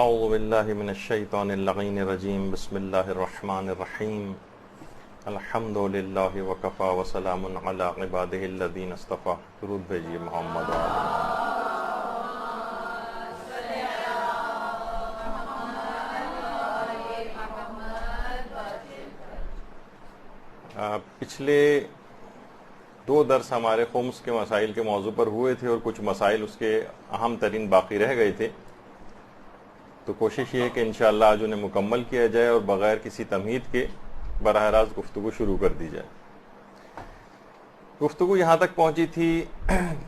اعوذ باللہ من الشیطان اللعین الرجیم بسم اللہ الرحمن الرحیم الحمد للہ وکفا وسلام علی عبادہ الذین اصطفیٰ. درود بھیجیے محمد. پچھلے 2 درس ہمارے خمس کے مسائل کے موضوع پر ہوئے تھے اور کچھ مسائل اس کے اہم ترین باقی رہ گئے تھے، تو کوشش یہ ہے کہ انشاءاللہ آج انہیں مکمل کیا جائے اور بغیر کسی تمہید کے براہ راست گفتگو شروع کر دی جائے. گفتگو یہاں تک پہنچی تھی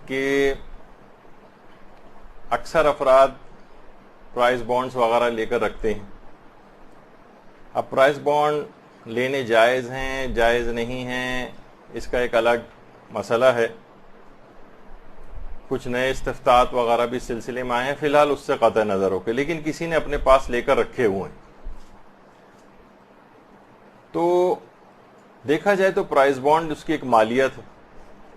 کہ اکثر افراد پرائز بانڈز وغیرہ لے کر رکھتے ہیں. اب پرائز بانڈ لینے جائز ہیں جائز نہیں ہیں، اس کا ایک الگ مسئلہ ہے. کچھ نئے استفتاءات وغیرہ بھی سلسلے میں آئے ہیں، فی الحال اس سے قطع نظر ہو کے، لیکن کسی نے اپنے پاس لے کر رکھے ہوئے ہیں. تو دیکھا جائے تو پرائز بانڈ اس کی ایک مالیت ہے،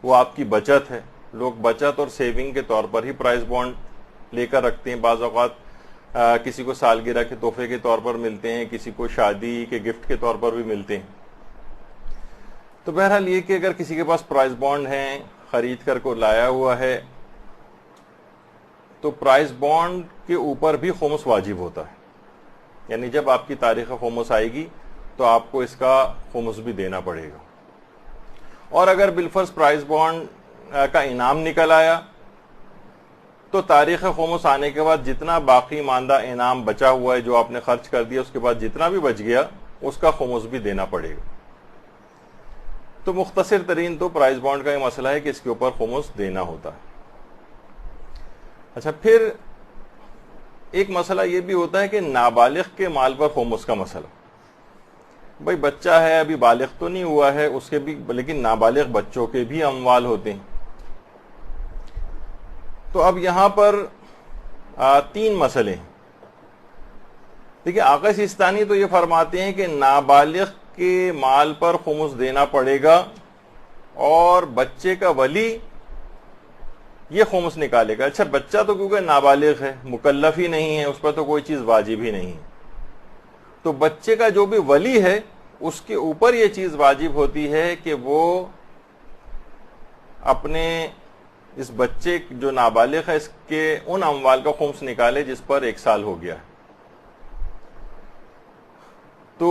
وہ آپ کی بچت ہے. لوگ بچت اور سیونگ کے طور پر ہی پرائز بانڈ لے کر رکھتے ہیں. بعض اوقات کسی کو سالگرہ کے تحفے کے طور پر ملتے ہیں، کسی کو شادی کے گفٹ کے طور پر بھی ملتے ہیں. تو بہرحال یہ کہ اگر کسی کے پاس پرائز بانڈ ہیں، خرید کر کو لایا ہوا ہے، تو پرائز بانڈ کے اوپر بھی خمس واجب ہوتا ہے. یعنی جب آپ کی تاریخ خمس آئے گی تو آپ کو اس کا خمس بھی دینا پڑے گا. اور اگر بالفرض پرائز بانڈ کا انعام نکل آیا تو تاریخ خمس آنے کے بعد جتنا باقی ماندہ انعام بچا ہوا ہے جو آپ نے خرچ کر دیا، اس کے بعد جتنا بھی بچ گیا اس کا خمس بھی دینا پڑے گا. تو مختصر ترین تو پرائز بانڈ کا یہ مسئلہ ہے کہ اس کے اوپر خمس دینا ہوتا ہے. اچھا، پھر ایک مسئلہ یہ بھی ہوتا ہے کہ نابالغ کے مال پر خمس کا مسئلہ. بھئی بچہ ہے، ابھی بالغ تو نہیں ہوا ہے اس کے بھی، لیکن نابالغ بچوں کے بھی اموال ہوتے ہیں. تو اب یہاں پر 3 مسئلے ہیں. دیکھیے، آقا سیستانی تو یہ فرماتے ہیں کہ نابالغ کے مال پر خمس دینا پڑے گا اور بچے کا ولی یہ خمس نکالے گا. اچھا، بچہ تو کیونکہ نابالغ ہے، مکلف ہی نہیں ہے، اس پر تو کوئی چیز واجب ہی نہیں ہے، تو بچے کا جو بھی ولی ہے اس کے اوپر یہ چیز واجب ہوتی ہے کہ وہ اپنے اس بچے جو نابالغ ہے اس کے ان اموال کا خمس نکالے جس پر 1 سال ہو گیا ہے. تو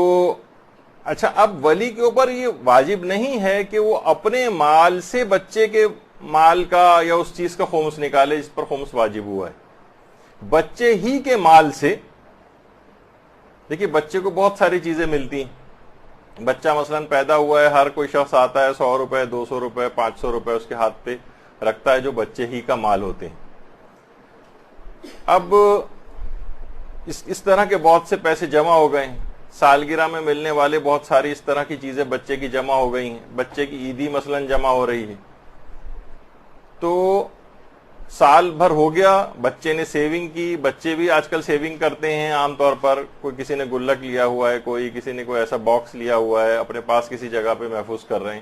اچھا، اب ولی کے اوپر یہ واجب نہیں ہے کہ وہ اپنے مال سے بچے کے مال کا یا اس چیز کا خمس نکالے جس پر خمس واجب ہوا ہے. بچے ہی کے مال سے، دیکھیے بچے کو بہت ساری چیزیں ملتی ہیں. بچہ مثلا پیدا ہوا ہے، ہر کوئی شخص آتا ہے 100 روپے 200 روپے 500 روپے اس کے ہاتھ پہ رکھتا ہے جو بچے ہی کا مال ہوتے ہیں. اب اس طرح کے بہت سے پیسے جمع ہو گئے ہیں. سالگرہ میں ملنے والے بہت ساری اس طرح کی چیزیں بچے کی جمع ہو گئی ہیں. بچے کی عیدی مثلا جمع ہو رہی ہے. تو سال بھر ہو گیا، بچے نے سیونگ کی. بچے بھی آج کل سیونگ کرتے ہیں عام طور پر. کوئی کسی نے گلک لیا ہوا ہے، کسی نے کوئی ایسا باکس لیا ہوا ہے اپنے پاس کسی جگہ پہ محفوظ کر رہے ہیں،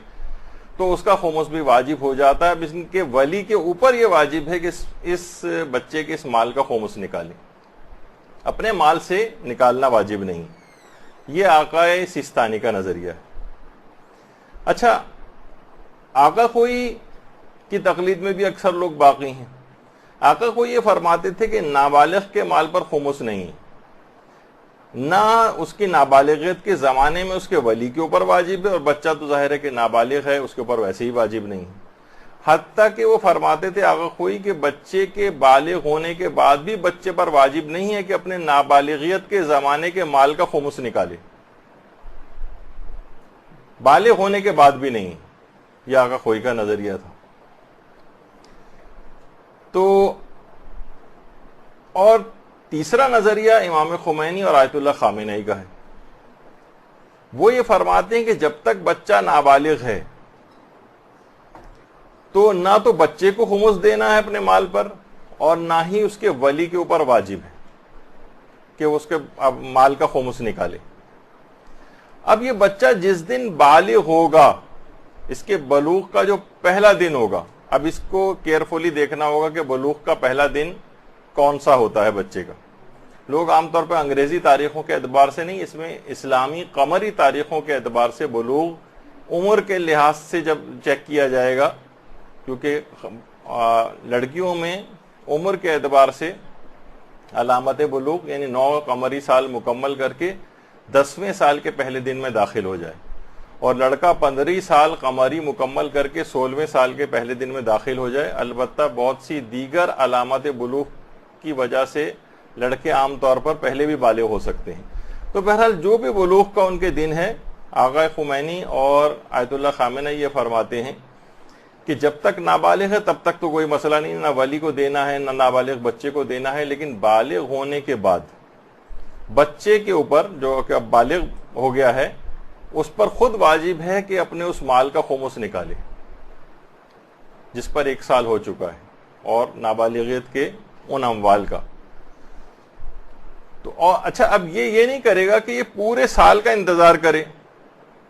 تو اس کا خمس بھی واجب ہو جاتا ہے. اب اس کے ولی کے اوپر یہ واجب ہے کہ اس بچے کے اس مال کا خمس نکالیں. اپنے مال سے نکالنا واجب نہیں. یہ آقا سیستانی کا نظریہ ہے. اچھا، آقا خوئی کی تقلید میں بھی اکثر لوگ باقی ہیں. آقا خوئی یہ فرماتے تھے کہ نابالغ کے مال پر خمس نہیں، نہ اس کی نابالغیت کے زمانے میں اس کے ولی کے اوپر واجب ہے، اور بچہ تو ظاہر ہے کہ نابالغ ہے اس کے اوپر ویسے ہی واجب نہیں. حتیٰ کہ وہ فرماتے تھے آقا خوئی کہ بچے کے بالغ ہونے کے بعد بھی بچے پر واجب نہیں ہے کہ اپنے نابالغیت کے زمانے کے مال کا خمس نکالے. بالغ ہونے کے بعد بھی نہیں. یہ آقا خوئی کا نظریہ تھا. تو اور تیسرا نظریہ امام خمینی اور آیت اللہ خامنئی کا ہے. وہ یہ فرماتے ہیں کہ جب تک بچہ نابالغ ہے تو نہ تو بچے کو خمس دینا ہے اپنے مال پر، اور نہ ہی اس کے ولی کے اوپر واجب ہے کہ اس کے مال کا خمس نکالے. اب یہ بچہ جس دن بالغ ہوگا، اس کے بلوغ کا جو پہلا دن ہوگا، اب اس کو کیئرفلی دیکھنا ہوگا کہ بلوغ کا پہلا دن کون سا ہوتا ہے بچے کا. لوگ عام طور پہ انگریزی تاریخوں کے اعتبار سے نہیں، اس میں اسلامی قمری تاریخوں کے اعتبار سے بلوغ عمر کے لحاظ سے جب چیک کیا جائے گا، کیونکہ لڑکیوں میں عمر کے اعتبار سے علامت بلوغ یعنی 9 قمری سال مکمل کر کے 10ویں سال کے پہلے دن میں داخل ہو جائے، اور لڑکا 15 سال قمری مکمل کر کے 16ویں سال کے پہلے دن میں داخل ہو جائے۔ البتہ بہت سی دیگر علامات بلوغ کی وجہ سے لڑکے عام طور پر پہلے بھی بالغ ہو سکتے ہیں۔ تو بہرحال جو بھی بلوغ کا ان کے دن ہے، آقا خمینی اور آیت اللہ خامنہ یہ فرماتے ہیں کہ جب تک نابالغ ہے تب تک تو کوئی مسئلہ نہیں، نہ ولی کو دینا ہے نہ نابالغ بچے کو دینا ہے، لیکن بالغ ہونے کے بعد بچے کے اوپر جو کہ اب بالغ ہو گیا ہے اس پر خود واجب ہے کہ اپنے اس مال کا خمس نکالے جس پر 1 سال ہو چکا ہے، اور نابالغیت کے ان اموال کا۔ تو اچھا، اب یہ نہیں کرے گا کہ یہ پورے سال کا انتظار کرے،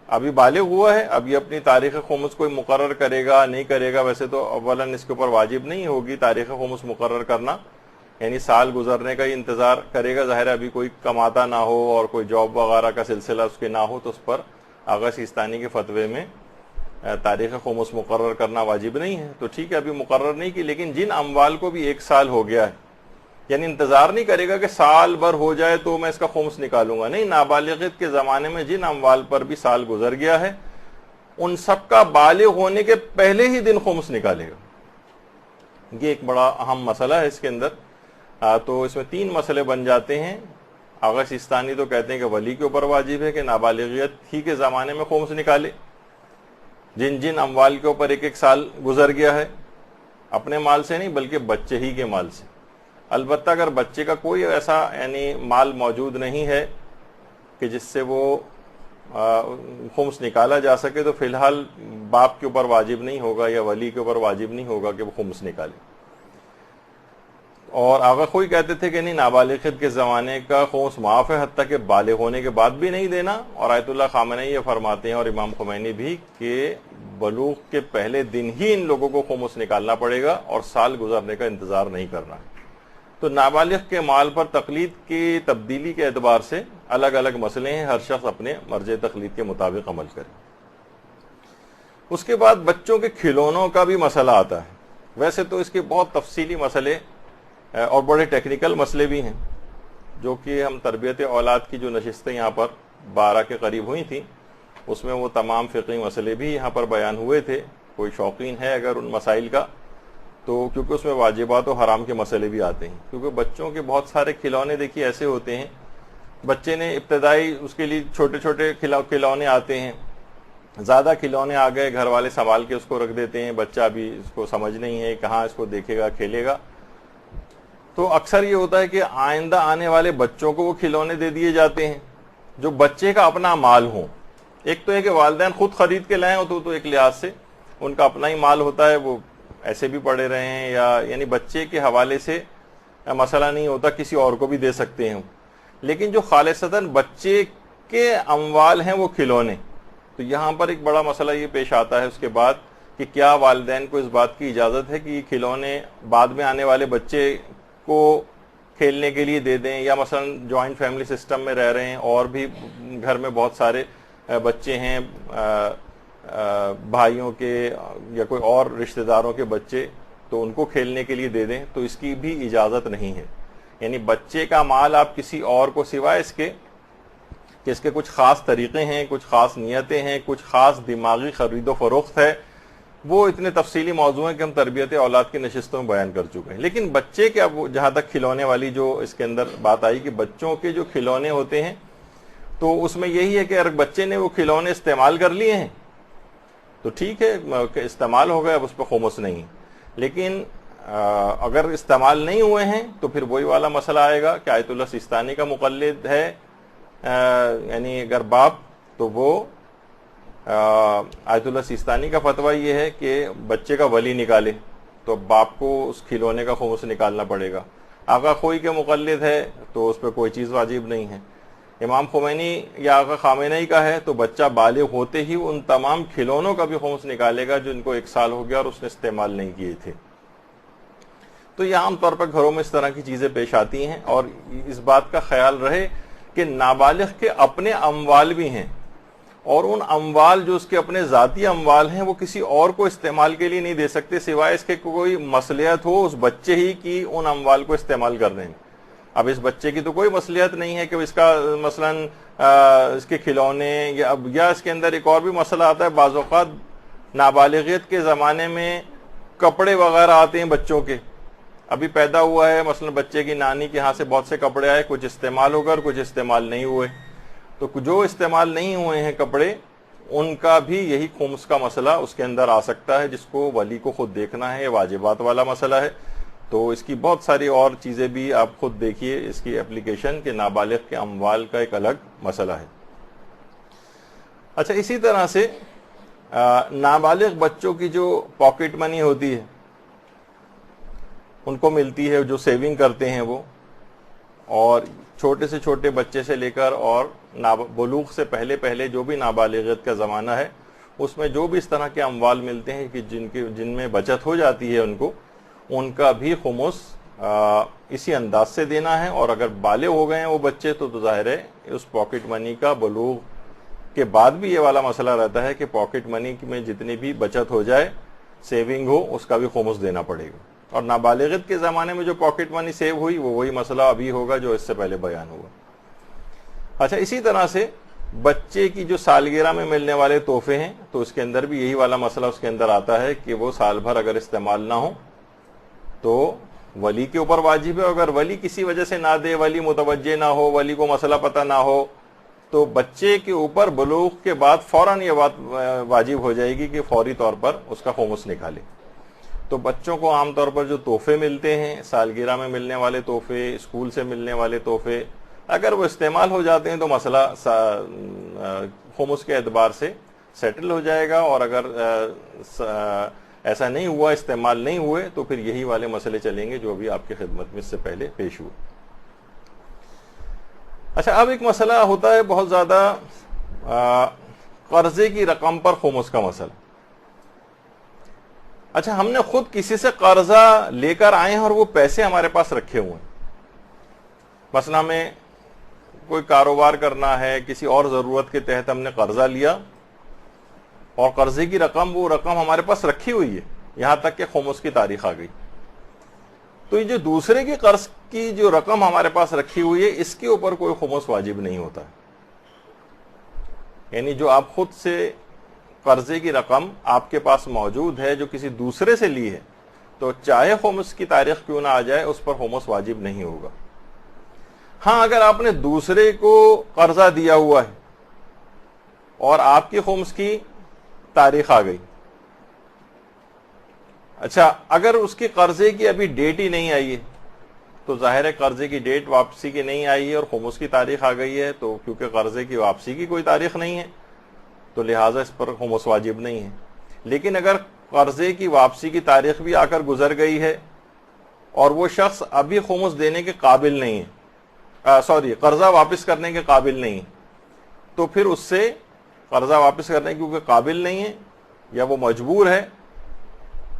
ابھی بالغ ہوا ہے، اب یہ اپنی تاریخ خمس کوئی مقرر کرے گا نہیں کرے گا۔ ویسے تو اولاً اس کے اوپر واجب نہیں ہوگی تاریخ خمس مقرر کرنا، یعنی سال گزرنے کا ہی انتظار کرے گا۔ ظاہر ہے ابھی کوئی کماتا نہ ہو اور کوئی جاب وغیرہ کا سلسلہ اس کے نہ ہو تو اس پر آغا سیستانی کے فتوے میں تاریخ خمس مقرر کرنا واجب نہیں ہے، تو ٹھیک ہے ابھی مقرر نہیں کی، لیکن جن اموال کو بھی 1 سال ہو گیا ہے، یعنی انتظار نہیں کرے گا کہ سال بھر ہو جائے تو میں اس کا خمس نکالوں گا، نہیں، نابالغیت کے زمانے میں جن اموال پر بھی سال گزر گیا ہے ان سب کا بالغ ہونے کے پہلے ہی دن خمس نکالے گا۔ یہ ایک بڑا اہم مسئلہ ہے اس کے اندر۔ تو اس میں 3 مسئلے بن جاتے ہیں۔ آغا سیستانی تو کہتے ہیں کہ ولی کے اوپر واجب ہے کہ نابالغیت ہی کے زمانے میں خمس نکالے، جن اموال کے اوپر 1 سال گزر گیا ہے، اپنے مال سے نہیں بلکہ بچے ہی کے مال سے۔ البتہ اگر بچے کا کوئی ایسا یعنی مال موجود نہیں ہے کہ جس سے وہ خمس نکالا جا سکے تو فی الحال باپ کے اوپر واجب نہیں ہوگا یا ولی کے اوپر واجب نہیں ہوگا کہ وہ خمس نکالے۔ اور آغا خوئی کہتے تھے کہ نہیں، نابالغیت کے زمانے کا خمس معاف ہے، حتیٰ کہ بالغ ہونے کے بعد بھی نہیں دینا، اور آیت اللہ خامنہ یہ فرماتے ہیں اور امام خمینی بھی کہ بلوغ کے پہلے دن ہی ان لوگوں کو خمس نکالنا پڑے گا اور سال گزرنے کا انتظار نہیں کرنا۔ تو نابالغ کے مال پر تقلید کی تبدیلی کے اعتبار سے الگ الگ مسئلے ہیں، ہر شخص اپنے مرجع تقلید کے مطابق عمل کرے۔ اس کے بعد بچوں کے کھلونوں کا بھی مسئلہ آتا ہے۔ ویسے تو اس کے بہت تفصیلی مسئلے اور بڑے ٹیکنیکل مسئلے بھی ہیں، جو کہ ہم تربیت اولاد کی جو نشستیں یہاں پر 12 کے قریب ہوئی تھیں اس میں وہ تمام فقہی مسئلے بھی یہاں پر بیان ہوئے تھے۔ کوئی شوقین ہے اگر ان مسائل کا تو، کیونکہ اس میں واجبات و حرام کے مسئلے بھی آتے ہیں، کیونکہ بچوں کے بہت سارے کھلونے دیکھیے ایسے ہوتے ہیں، بچے نے ابتدائی اس کے لیے چھوٹے چھوٹے کھلونے آتے ہیں، زیادہ کھلونے آ گئے گھر والے سنبھال کے اس کو رکھ دیتے ہیں، بچہ ابھی اس کو سمجھ نہیں ہے کہاں اس کو دیکھے گا کھیلے گا، تو اکثر یہ ہوتا ہے کہ آئندہ آنے والے بچوں کو وہ کھلونے دے دیے جاتے ہیں جو بچے کا اپنا مال ہوں۔ ایک تو ہے کہ والدین خود خرید کے لائیں تو ایک لحاظ سے ان کا اپنا ہی مال ہوتا ہے، وہ ایسے بھی پڑے رہے ہیں، یا یعنی بچے کے حوالے سے مسئلہ نہیں ہوتا، کسی اور کو بھی دے سکتے ہیں۔ لیکن جو خالصتاً بچے کے اموال ہیں وہ کھلونے، تو یہاں پر ایک بڑا مسئلہ یہ پیش آتا ہے اس کے بعد کہ کیا والدین کو اس بات کی اجازت ہے کہ یہ کھلونے بعد میں آنے والے بچے کو کھیلنے کے لیے دے دیں، یا مثلا جوائنٹ فیملی سسٹم میں رہ رہے ہیں اور بھی گھر میں بہت سارے بچے ہیں، بھائیوں کے یا کوئی اور رشتہ داروں کے بچے، تو ان کو کھیلنے کے لیے دے دیں، تو اس کی بھی اجازت نہیں ہے۔ یعنی بچے کا مال آپ کسی اور کو سوائے اس کے کہ اس کے کچھ خاص طریقے ہیں، کچھ خاص نیتیں ہیں، کچھ خاص دماغی خرید و فروخت ہے، وہ اتنے تفصیلی موضوع ہیں کہ ہم تربیت اولاد کی نشستوں میں بیان کر چکے ہیں۔ لیکن بچے کے اب جہاں تک کھلونے والی جو اس کے اندر بات آئی کہ بچوں کے جو کھلونے ہوتے ہیں تو اس میں یہی ہے کہ اگر بچے نے وہ کھلونے استعمال کر لیے ہیں تو ٹھیک ہے کہ استعمال ہو گئے، اب اس پہ خمس نہیں، لیکن اگر استعمال نہیں ہوئے ہیں تو پھر وہی والا مسئلہ آئے گا کہ آیت اللہ سیستانی کا مقلد ہے، یعنی اگر باپ، تو وہ آیت اللہ سیستانی کا فتویٰ یہ ہے کہ بچے کا ولی نکالے، تو باپ کو اس کھلونے کا خمس نکالنا پڑے گا۔ آقا خوئی کے مقلد ہے تو اس پہ کوئی چیز واجب نہیں ہے۔ امام خمینی یا آقا خامنہی کا ہے تو بچہ بالغ ہوتے ہی ان تمام کھلونوں کا بھی خمس نکالے گا جو ان کو 1 سال ہو گیا اور اس نے استعمال نہیں کیے تھے۔ تو یہ عام طور پر گھروں میں اس طرح کی چیزیں پیش آتی ہیں، اور اس بات کا خیال رہے کہ نابالغ کے اپنے اموال بھی ہیں، اور ان اموال جو اس کے اپنے ذاتی اموال ہیں وہ کسی اور کو استعمال کے لیے نہیں دے سکتے سوائے اس کے کوئی مصلحت ہو اس بچے ہی کی ان اموال کو استعمال کرنے میں۔ اب اس بچے کی تو کوئی مصلحت نہیں ہے کہ اس کا مثلا اس کے کھلونے یا اس کے اندر ایک اور بھی مسئلہ آتا ہے، بعض اوقات نابالغیت کے زمانے میں کپڑے وغیرہ آتے ہیں بچوں کے، ابھی پیدا ہوا ہے مثلا بچے کی نانی کے ہاں سے بہت سے کپڑے آئے، کچھ استعمال ہو کر کچھ استعمال نہیں ہوئے، تو جو استعمال نہیں ہوئے ہیں کپڑے ان کا بھی یہی خمس کا مسئلہ اس کے اندر آ سکتا ہے، جس کو ولی کو خود دیکھنا ہے، واجبات والا مسئلہ ہے۔ تو اس کی بہت ساری اور چیزیں بھی آپ خود دیکھیے اس کی اپلیکیشن کہ نابالغ کے اموال کا ایک الگ مسئلہ ہے۔ اچھا، اسی طرح سے نابالغ بچوں کی جو پاکٹ منی ہوتی ہے ان کو ملتی ہے، جو سیونگ کرتے ہیں وہ، اور چھوٹے سے چھوٹے بچے سے لے کر اور بلوغ سے پہلے جو بھی نابالغیت کا زمانہ ہے اس میں جو بھی اس طرح کے اموال ملتے ہیں کہ جن میں بچت ہو جاتی ہے ان کا بھی خمس اسی انداز سے دینا ہے، اور اگر بالغ ہو گئے ہیں وہ بچے تو ظاہر ہے اس پاکٹ منی کا بلوغ کے بعد بھی یہ والا مسئلہ رہتا ہے کہ پاکٹ منی میں جتنی بھی بچت ہو جائے، سیونگ ہو، اس کا بھی خمس دینا پڑے گا۔ اور نابالغیت کے زمانے میں جو پاکٹ منی سیو ہوئی وہ وہی مسئلہ ابھی ہوگا جو اس سے پہلے بیان ہوا۔ اچھا، اسی طرح سے بچے کی جو سالگرہ میں ملنے والے تحفے ہیں تو اس کے اندر بھی یہی والا مسئلہ اس کے اندر آتا ہے کہ وہ سال بھر اگر استعمال نہ ہو تو ولی کے اوپر واجب ہے، اگر ولی کسی وجہ سے نہ دے، ولی متوجہ نہ ہو، ولی کو مسئلہ پتہ نہ ہو، تو بچے کے اوپر بلوغ کے بعد فوراً یہ بات واجب ہو جائے گی کہ فوری طور پر اس کا خمس نکالے۔ تو بچوں کو عام طور پر جو تحفے ملتے ہیں، سالگرہ میں ملنے والے تحفے، اسکول سے ملنے والے تحفے، اگر وہ استعمال ہو جاتے ہیں تو مسئلہ خمس کے اعتبار سے سیٹل ہو جائے گا، اور اگر ایسا نہیں ہوا، استعمال نہیں ہوئے، تو پھر یہی والے مسئلے چلیں گے جو ابھی آپ کی خدمت میں اس سے پہلے پیش ہوئے۔ اچھا، اب ایک مسئلہ ہوتا ہے بہت زیادہ قرضے کی رقم پر خمس کا مسئلہ۔ اچھا، ہم نے خود کسی سے قرضہ لے کر آئے ہیں اور وہ پیسے ہمارے پاس رکھے ہوئے ہیں، مثلا ہمیں کوئی کاروبار کرنا ہے، کسی اور ضرورت کے تحت ہم نے قرضہ لیا اور قرضے کی رقم وہ رقم ہمارے پاس رکھی ہوئی ہے، یہاں تک کہ خمس کی تاریخ آ گئی، تو یہ جو دوسرے کی قرض کی جو رقم ہمارے پاس رکھی ہوئی ہے اس کے اوپر کوئی خمس واجب نہیں ہوتا، یعنی جو آپ خود سے قرضے کی رقم آپ کے پاس موجود ہے جو کسی دوسرے سے لی ہے، تو چاہے خمس کی تاریخ کیوں نہ آ جائے اس پر خمس واجب نہیں ہوگا۔ ہاں، اگر آپ نے دوسرے کو قرضہ دیا ہوا ہے اور آپ کی خمس کی تاریخ آ گئی، اچھا اگر اس کی قرضے کی ابھی ڈیٹ ہی نہیں آئی ہے تو ظاہر ہے قرضے کی ڈیٹ واپسی کی نہیں آئی ہے اور خمس کی تاریخ آ گئی ہے، تو کیونکہ قرضے کی واپسی کی کوئی تاریخ نہیں ہے تو لہٰذا اس پر خمس واجب نہیں ہے۔ لیکن اگر قرضے کی واپسی کی تاریخ بھی آ کر گزر گئی ہے اور وہ شخص ابھی خمس دینے کے قابل نہیں ہے، قرضہ واپس کرنے کے قابل نہیں، تو پھر اس سے قرضہ واپس کرنے کیونکہ قابل نہیں ہے یا وہ مجبور ہے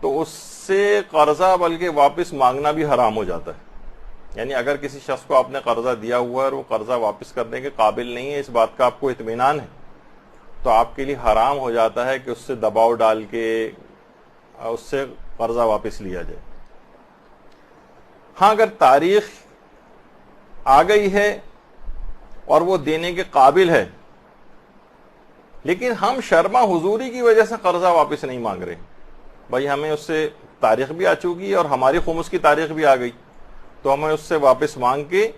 تو اس سے قرضہ بلکہ واپس مانگنا بھی حرام ہو جاتا ہے۔ یعنی اگر کسی شخص کو آپ نے قرضہ دیا ہوا ہے اور وہ قرضہ واپس کرنے کے قابل نہیں ہے، اس بات کا آپ کو اطمینان ہے، تو آپ کے لیے حرام ہو جاتا ہے کہ اس سے دباؤ ڈال کے اس سے قرضہ واپس لیا جائے۔ ہاں، اگر تاریخ آ گئی ہے اور وہ دینے کے قابل ہے لیکن ہم شرما حضوری کی وجہ سے قرضہ واپس نہیں مانگ رہے، بھائی ہمیں اس سے تاریخ بھی آ چکی اور ہماری خمس کی تاریخ بھی آ گئی، تو ہمیں اس سے واپس مانگ کے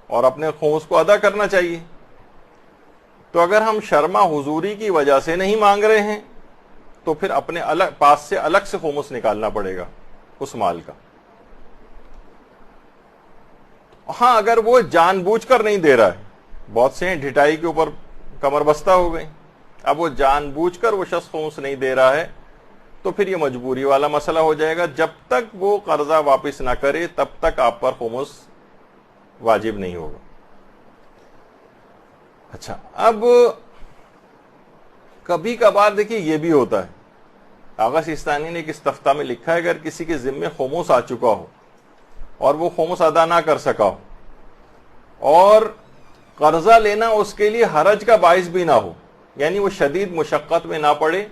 اور اپنے خمس کو ادا کرنا چاہیے۔ تو اگر ہم شرما حضوری کی وجہ سے نہیں مانگ رہے ہیں تو پھر اپنے پاس سے الگ سے خمس نکالنا پڑے گا اس مال کا۔ ہاں، اگر وہ جان بوجھ کر نہیں دے رہا ہے، بہت سے ہیں ڈھٹائی کے اوپر کمر بستہ ہو گئے، اب وہ جان بوجھ کر وہ شخص خمس نہیں دے رہا ہے تو پھر یہ مجبوری والا مسئلہ ہو جائے گا، جب تک وہ قرضہ واپس نہ کرے تب تک آپ پر خمس واجب نہیں ہوگا۔ اچھا، اب کبھی کبھار دیکھیے یہ بھی ہوتا ہے آغا سیستانی نے ایک استفتاء میں لکھا ہے اگر کسی کے ذمے خمس آ چکا ہو اور وہ خمس ادا نہ کر سکا ہو اور قرضہ لینا اس کے لیے حرج کا باعث بھی نہ ہو، یعنی وہ شدید مشقت میں نہ پڑے،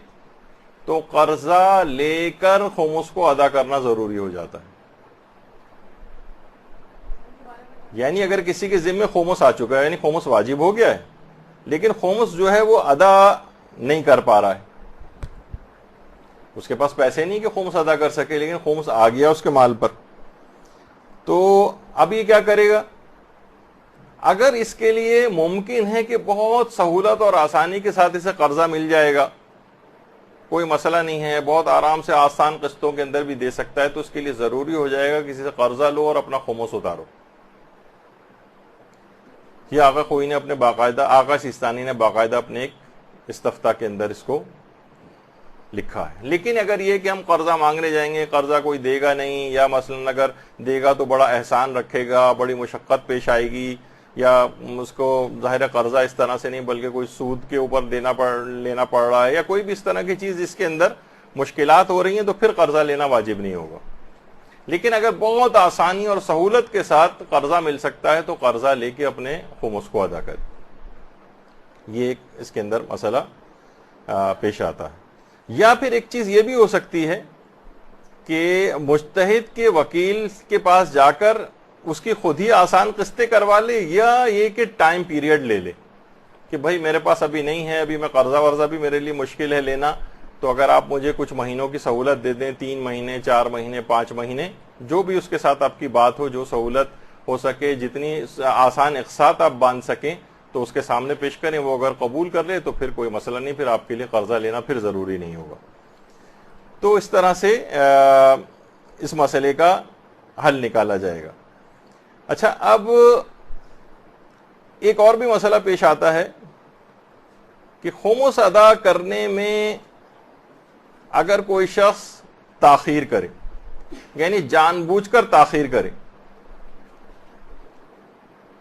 تو قرضہ لے کر خمس کو ادا کرنا ضروری ہو جاتا ہے۔ یعنی اگر کسی کے ذمے خمس آ چکا ہے، یعنی خمس واجب ہو گیا ہے، لیکن خمس جو ہے وہ ادا نہیں کر پا رہا ہے، اس کے پاس پیسے نہیں کہ خمس ادا کر سکے، لیکن خمس آ گیا اس کے مال پر، تو اب یہ کیا کرے گا؟ اگر اس کے لیے ممکن ہے کہ بہت سہولت اور آسانی کے ساتھ اسے قرضہ مل جائے گا، کوئی مسئلہ نہیں ہے، بہت آرام سے آسان قسطوں کے اندر بھی دے سکتا ہے، تو اس کے لیے ضروری ہو جائے گا کسی سے قرضہ لو اور اپنا خمس اتارو۔ یہ آقا خوئی نے اپنے باقاعدہ، آقا سیستانی نے باقاعدہ اپنے ایک استفتاء کے اندر اس کو لکھا ہے۔ لیکن اگر یہ کہ ہم قرضہ مانگنے جائیں گے، قرضہ کوئی دے گا نہیں، یا مثلا اگر دے گا تو بڑا احسان رکھے گا، بڑی مشقت پیش آئے گی، یا اس کو ظاہر قرضہ اس طرح سے نہیں بلکہ کوئی سود کے اوپر لینا پڑ رہا ہے، یا کوئی بھی اس طرح کی چیز جس کے اندر مشکلات ہو رہی ہیں، تو پھر قرضہ لینا واجب نہیں ہوگا۔ لیکن اگر بہت آسانی اور سہولت کے ساتھ قرضہ مل سکتا ہے تو قرضہ لے کے اپنے خمس کو ادا کرے۔ یہ ایک اس کے اندر مسئلہ پیش آتا ہے۔ یا پھر ایک چیز یہ بھی ہو سکتی ہے کہ مجتہد کے وکیل کے پاس جا کر اس کی خود ہی آسان قسطیں کروا لے، یا یہ کہ ٹائم پیریڈ لے لے کہ بھائی میرے پاس ابھی نہیں ہے، ابھی میں قرضہ ورضہ بھی میرے لیے مشکل ہے لینا، تو اگر آپ مجھے کچھ مہینوں کی سہولت دے دیں، 3 مہینے 4 مہینے 5 مہینے، جو بھی اس کے ساتھ آپ کی بات ہو، جو سہولت ہو سکے، جتنی آسان اقساط آپ باندھ سکیں تو اس کے سامنے پیش کریں، وہ اگر قبول کر لے تو پھر کوئی مسئلہ نہیں، پھر آپ کے لیے قرضہ لینا پھر ضروری نہیں ہوگا۔ تو اس طرح سے اس مسئلے کا حل نکالا جائے گا۔ اچھا، اب ایک اور بھی مسئلہ پیش آتا ہے کہ خمس ادا کرنے میں اگر کوئی شخص تاخیر کرے، یعنی جان بوجھ کر تاخیر کرے،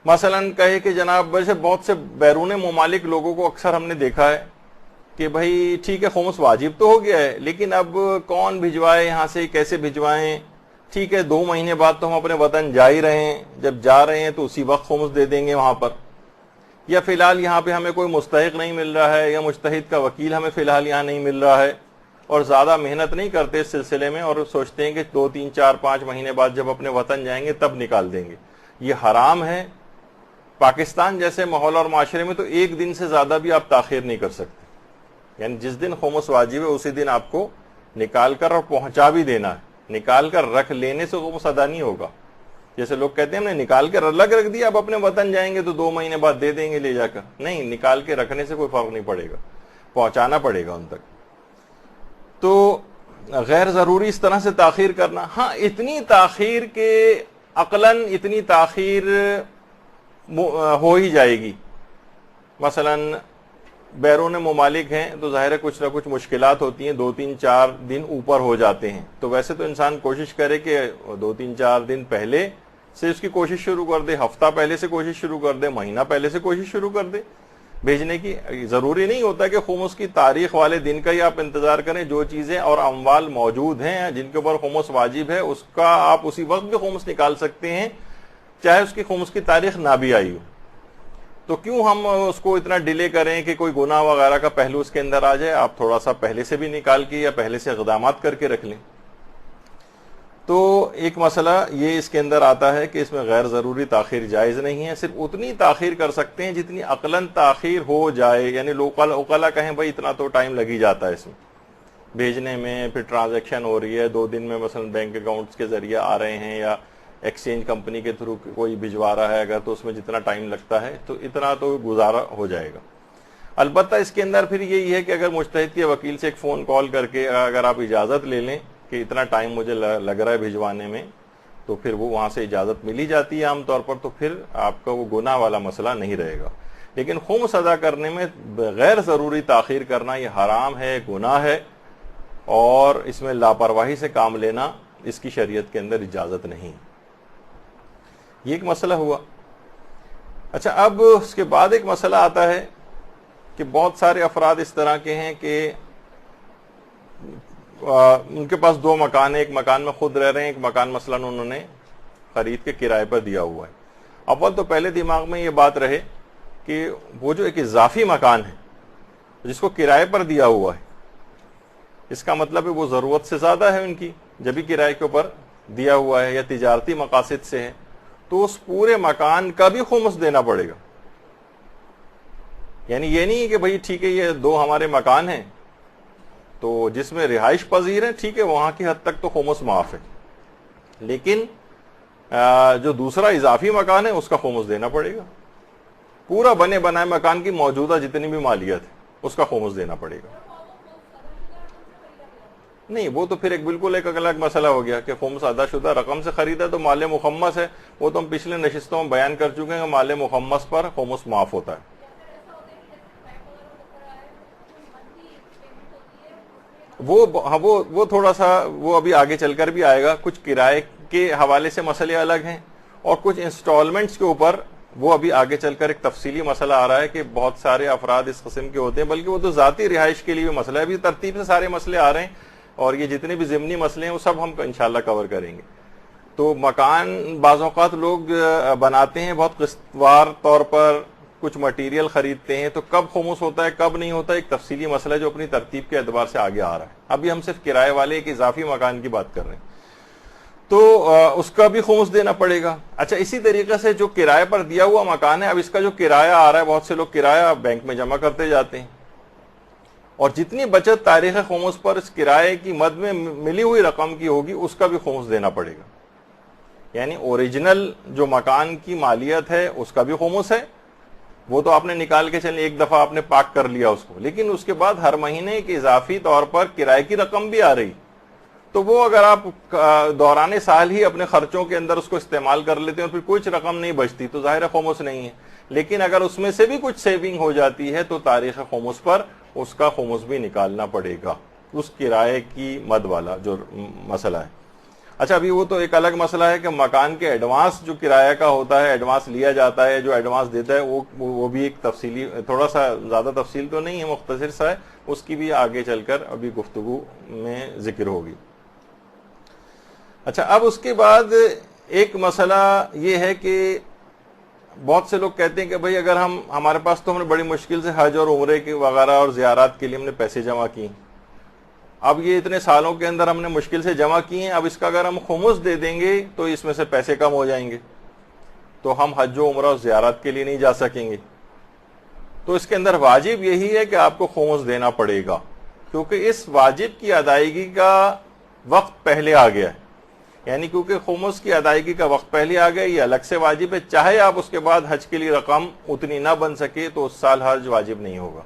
مثلا کہے کہ جناب ویسے بہت سے بیرون ممالک لوگوں کو اکثر ہم نے دیکھا ہے کہ بھائی ٹھیک ہے خمس واجب تو ہو گیا ہے، لیکن اب کون بھجوائے یہاں سے، کیسے بھجوائیں، ٹھیک ہے 2 مہینے بعد تو ہم اپنے وطن جا ہی رہے ہیں، جب جا رہے ہیں تو اسی وقت خمس دے دیں گے وہاں پر، یا فی الحال یہاں پہ ہمیں کوئی مستحق نہیں مل رہا ہے، یا مجتہد کا وکیل ہمیں فی الحال یہاں نہیں مل رہا ہے، اور زیادہ محنت نہیں کرتے اس سلسلے میں، اور سوچتے ہیں کہ 2 3 4 5 مہینے بعد جب اپنے وطن جائیں گے تب نکال دیں گے۔ یہ حرام ہے۔ پاکستان جیسے ماحول اور معاشرے میں تو 1 دن سے زیادہ بھی آپ تاخیر نہیں کر سکتے، یعنی جس دن خمس واجب ہے اسی دن آپ کو نکال کر اور پہنچا بھی دینا ہے، نکال کر رکھ لینے سے خمس ادا نہیں ہوگا۔ جیسے لوگ کہتے ہیں ہم نے نکال کے الگ رکھ دیا، اب اپنے وطن جائیں گے تو 2 مہینے بعد دے دیں گے لے جا کر، نہیں، نکال کے رکھنے سے کوئی فرق نہیں پڑے گا، پہنچانا پڑے گا ان تک۔ تو غیر ضروری اس طرح سے تاخیر کرنا، ہاں اتنی تاخیر کے عقلاً اتنی تاخیر ہو ہی جائے گی، مثلا بیرون ممالک ہیں تو ظاہر ہے کچھ نہ کچھ مشکلات ہوتی ہیں، 2 3 4 دن اوپر ہو جاتے ہیں، تو ویسے تو انسان کوشش کرے کہ 2 3 4 دن پہلے سے اس کی کوشش شروع کر دے، ہفتہ پہلے سے کوشش شروع کر دے، مہینہ پہلے سے کوشش شروع کر دے بھیجنے کی۔ ضروری نہیں ہوتا کہ خمس کی تاریخ والے دن کا ہی آپ انتظار کریں، جو چیزیں اور اموال موجود ہیں جن کے اوپر خمس واجب ہے اس کا آپ اسی وقت بھی خمس نکال سکتے ہیں، چاہے اس کی خمس کی تاریخ نہ بھی آئی ہو۔ تو کیوں ہم اس کو اتنا ڈیلے کریں کہ کوئی گناہ وغیرہ کا پہلو اس کے اندر آ جائے؟ آپ تھوڑا سا پہلے سے بھی نکال کے یا پہلے سے اقدامات کر کے رکھ لیں۔ تو ایک مسئلہ یہ اس کے اندر آتا ہے کہ اس میں غیر ضروری تاخیر جائز نہیں ہے، صرف اتنی تاخیر کر سکتے ہیں جتنی عقلاً تاخیر ہو جائے، یعنی اوقلا کہیں بھائی اتنا تو ٹائم لگ ہی جاتا ہے اس میں بھیجنے میں، پھر ٹرانزیکشن ہو رہی ہے 2 دن میں، مثلا بینک اکاؤنٹس کے ذریعے آ رہے ہیں یا ایکسچینج کمپنی کے تھرو کوئی بھجوا رہا ہے اگر، تو اس میں جتنا ٹائم لگتا ہے تو اتنا تو گزارا ہو جائے گا۔ البتہ اس کے اندر پھر یہی ہے کہ اگر مجتہد کے وکیل سے ایک فون کال کر کے اگر آپ اجازت لے لیں کہ اتنا ٹائم مجھے لگ رہا ہے بھجوانے میں، تو پھر وہ وہاں سے اجازت ملی جاتی ہے عام طور پر، تو پھر آپ کا وہ گناہ والا مسئلہ نہیں رہے گا۔ لیکن خمس ادا کرنے میں غیر ضروری تاخیر کرنا یہ حرام ہے، گناہ ہے، اور اس میں لاپرواہی سے کام لینا اس کی شریعت کے اندر اجازت نہیں۔ یہ ایک مسئلہ ہوا۔ اچھا، اب اس کے بعد ایک مسئلہ آتا ہے کہ بہت سارے افراد اس طرح کے ہیں کہ ان کے پاس 2 مکان ہیں، ایک مکان میں خود رہ رہے ہیں، ایک مکان مثلاً انہوں نے خرید کے کرائے پر دیا ہوا ہے. اول تو پہلے دماغ میں یہ بات رہے کہ وہ جو ایک اضافی مکان ہے جس کو کرائے پر دیا ہوا ہے، اس کا مطلب ہے وہ ضرورت سے زیادہ ہے ان کی، جبھی کرائے کے اوپر دیا ہوا ہے یا تجارتی مقاصد سے ہے، تو اس پورے مکان کا بھی خمس دینا پڑے گا. یعنی یہ نہیں کہ بھئی ٹھیک ہے یہ 2 ہمارے مکان ہیں تو جس میں رہائش پذیر ہے، ٹھیک ہے وہاں کی حد تک تو خمس معاف ہے، لیکن جو دوسرا اضافی مکان ہے اس کا خمس دینا پڑے گا. پورا بنے بنائے مکان کی موجودہ جتنی بھی مالیت ہے اس کا خمس دینا پڑے گا. نہیں، وہ تو پھر بالکل ایک الگ مسئلہ ہو گیا کہ خمس ادا شدہ رقم سے خریدا تو مال مخمس ہے. وہ تو ہم پچھلے نشستوں میں بیان کر چکے ہیں کہ مال مخمس پر خمس معاف ہوتا ہے. وہ تھوڑا سا وہ ابھی آگے چل کر بھی آئے گا. کچھ کرائے کے حوالے سے مسئلے الگ ہیں اور کچھ انسٹالمنٹس کے اوپر وہ ابھی آگے چل کر ایک تفصیلی مسئلہ آ رہا ہے کہ بہت سارے افراد اس قسم کے ہوتے ہیں، بلکہ وہ تو ذاتی رہائش کے لیے بھی مسئلہ ہے. ابھی ترتیب سے سارے مسئلے آ رہے ہیں اور یہ جتنے بھی ضمنی مسئلے ہیں وہ سب ہم انشاءاللہ کور کریں گے. تو مکان بعض اوقات لوگ بناتے ہیں بہت قسط وار طور پر، کچھ مٹیریل خریدتے ہیں، تو کب خمس ہوتا ہے کب نہیں ہوتا ایک تفصیلی مسئلہ جو اپنی ترتیب کے اعتبار سے آگے آ رہا ہے. ابھی ہم صرف کرائے والے ایک اضافی مکان کی بات کر رہے ہیں تو اس کا بھی خمس دینا پڑے گا. اچھا، اسی طریقے سے جو کرائے پر دیا ہوا مکان ہے، اب اس کا جو کرایہ آ رہا ہے، بہت سے لوگ کرایہ بینک میں جمع کرتے جاتے ہیں اور جتنی بچت تاریخ خمس پر اس کرائے کی مد میں ملی ہوئی رقم کی ہوگی اس کا بھی خمس دینا پڑے گا. یعنی اوریجنل جو مکان کی مالیت ہے اس کا بھی خمس ہے، وہ تو آپ نے نکال کے چلیں ایک دفعہ آپ نے پاک کر لیا اس کو، لیکن اس کے بعد ہر مہینے ایک اضافی طور پر کرائے کی رقم بھی آ رہی، تو وہ اگر آپ دوران سال ہی اپنے خرچوں کے اندر اس کو استعمال کر لیتے ہیں اور پھر کچھ رقم نہیں بچتی تو ظاہر خمس نہیں ہے. لیکن اگر اس میں سے بھی کچھ سیونگ ہو جاتی ہے تو تاریخ خمس پر اس کا خمس بھی نکالنا پڑے گا، اس کرائے کی مد والا جو مسئلہ ہے. اچھا، ابھی وہ تو ایک الگ مسئلہ ہے کہ مکان کے ایڈوانس جو کرایہ کا ہوتا ہے، ایڈوانس لیا جاتا ہے، جو ایڈوانس دیتا ہے وہ بھی ایک تفصیلی، تھوڑا سا زیادہ تفصیل تو نہیں ہے، مختصر سا ہے، اس کی بھی آگے چل کر ابھی گفتگو میں ذکر ہوگی. اچھا، اب اس کے بعد ایک مسئلہ یہ ہے کہ بہت سے لوگ کہتے ہیں کہ بھئی اگر ہمارے پاس تو ہم نے بڑی مشکل سے حج اور عمرے کے وغیرہ اور زیارات کے لیے ہم نے پیسے جمع کیے، اب یہ اتنے سالوں کے اندر ہم نے مشکل سے جمع کیے ہیں، اب اس کا اگر ہم خمس دے دیں گے تو اس میں سے پیسے کم ہو جائیں گے، تو ہم حج و عمرہ اور زیارت کے لیے نہیں جا سکیں گے. تو اس کے اندر واجب یہی ہے کہ آپ کو خمس دینا پڑے گا، کیونکہ اس واجب کی ادائیگی کا وقت پہلے آ گیا ہے. یعنی کیونکہ خمس کی ادائیگی کا وقت پہلے آ گیا، یہ الگ سے واجب ہے، چاہے آپ اس کے بعد حج کے لیے رقم اتنی نہ بن سکے تو اس سال حج واجب نہیں ہوگا.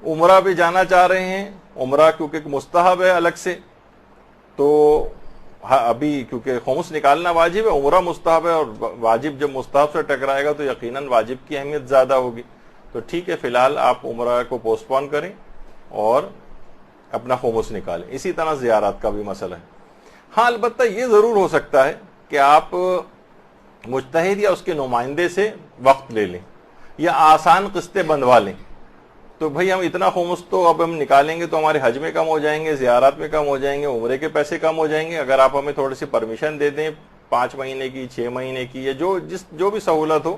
عمرہ بھی جانا چاہ رہے ہیں، عمرہ کیونکہ ایک مستحب ہے الگ سے، تو ابھی کیونکہ خمس نکالنا واجب ہے، عمرہ مستحب ہے، اور واجب جب مستحب سے ٹکرائے گا تو یقیناً واجب کی اہمیت زیادہ ہوگی. تو ٹھیک ہے، فی الحال آپ عمرہ کو پوسٹ پون کریں اور اپنا خمس نکالیں. اسی طرح زیارات کا بھی مسئلہ ہے. ہاں، البتہ یہ ضرور ہو سکتا ہے کہ آپ مجتہد یا اس کے نمائندے سے وقت لے لیں یا آسان قسطیں بندوا لیں. تو بھئی ہم اتنا خمس تو اب ہم نکالیں گے تو ہمارے حج میں کم ہو جائیں گے، زیارات میں کم ہو جائیں گے، عمرے کے پیسے کم ہو جائیں گے. اگر آپ ہمیں تھوڑی سی پرمیشن دے دیں 5 مہینے کی، 6 مہینے کی، یا جو بھی سہولت ہو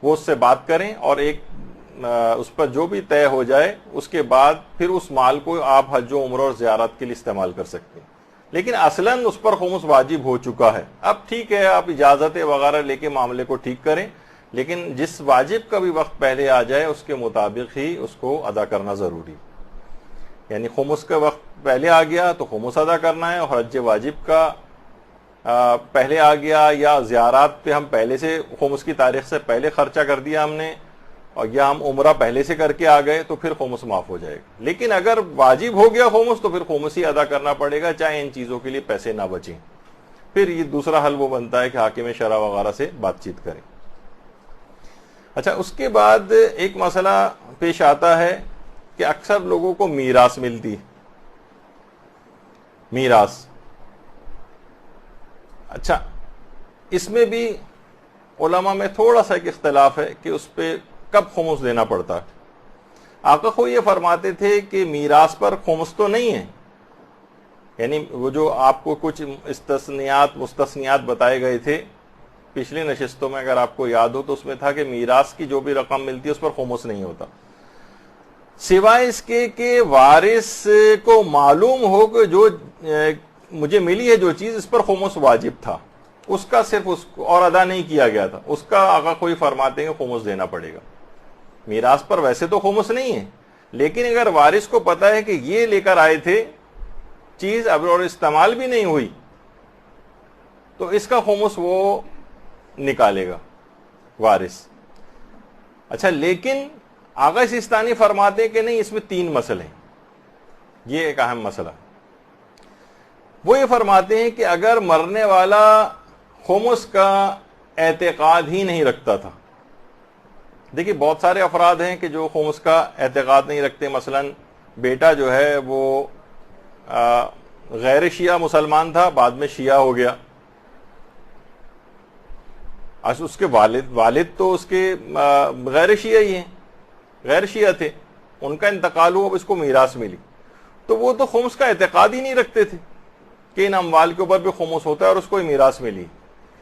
وہ اس سے بات کریں اور ایک اس پر جو بھی طے ہو جائے اس کے بعد پھر اس مال کو آپ حج و عمرہ اور زیارت کے لیے استعمال کر سکتے ہیں. لیکن اصلاً اس پر خمس واجب ہو چکا ہے. اب ٹھیک ہے، آپ اجازتیں وغیرہ لے کے معاملے کو ٹھیک کریں، لیکن جس واجب کا بھی وقت پہلے آ جائے اس کے مطابق ہی اس کو ادا کرنا ضروری. یعنی خمس کا وقت پہلے آ گیا تو خمس ادا کرنا ہے، اور حج واجب کا پہلے آ گیا یا زیارات پہ ہم پہلے سے خمس کی تاریخ سے پہلے خرچہ کر دیا ہم نے، اور یا ہم عمرہ پہلے سے کر کے آ گئے تو پھر خمس معاف ہو جائے گا. لیکن اگر واجب ہو گیا خمس تو پھر خمس ہی ادا کرنا پڑے گا، چاہے ان چیزوں کے لیے پیسے نہ بچیں. پھر یہ دوسرا حل وہ بنتا ہے کہ حاکم شرع وغیرہ سے بات چیت کریں. اچھا، اس کے بعد ایک مسئلہ پیش آتا ہے کہ اکثر لوگوں کو میراث ملتی ہے. میراث، اچھا اس میں بھی علماء میں تھوڑا سا ایک اختلاف ہے کہ اس پہ کب خمس دینا پڑتا ہے. آقا خود یہ فرماتے تھے کہ میراث پر خمس تو نہیں ہے، یعنی وہ جو آپ کو کچھ استثنیات مستثنیات بتائے گئے تھے پچھلی نشستوں میں، اگر آپ کو یاد ہو تو اس میں تھا کہ میراث کی جو بھی رقم ملتی ہے اس پر خمس نہیں ہوتا، سوائے اس کے کہ وارث کو معلوم ہو کہ جو مجھے ملی ہے جو چیز اس پر خمس واجب تھا، اس کا صرف اس کو اور ادا نہیں کیا گیا تھا، اس کا آقا کوئی فرماتے ہیں خمس دینا پڑے گا۔ میراث پر ویسے تو خمس نہیں ہے، لیکن اگر وارث کو پتا ہے کہ یہ لے کر آئے تھے چیز اب اور استعمال بھی نہیں ہوئی تو اس کا خمس وہ نکالے گا وارث۔ اچھا، لیکن آغا سیستانی فرماتے ہیں کہ نہیں، اس میں 3 مسئلے ہیں، یہ ایک اہم مسئلہ۔ وہ یہ فرماتے ہیں کہ اگر مرنے والا خمس کا اعتقاد ہی نہیں رکھتا تھا، دیکھیے بہت سارے افراد ہیں کہ جو خمس کا اعتقاد نہیں رکھتے، مثلا بیٹا جو ہے وہ غیر شیعہ مسلمان تھا، بعد میں شیعہ ہو گیا، اس کے والد تو اس کے غیر شیعہ ہی ہیں، غیر شیعہ تھے، ان کا انتقال ہوا، اب اس کو میراث ملی، تو وہ تو خمس کا اعتقاد ہی نہیں رکھتے تھے کہ ان اموال کے اوپر بھی خمس ہوتا ہے اور اس کو میراث ملی،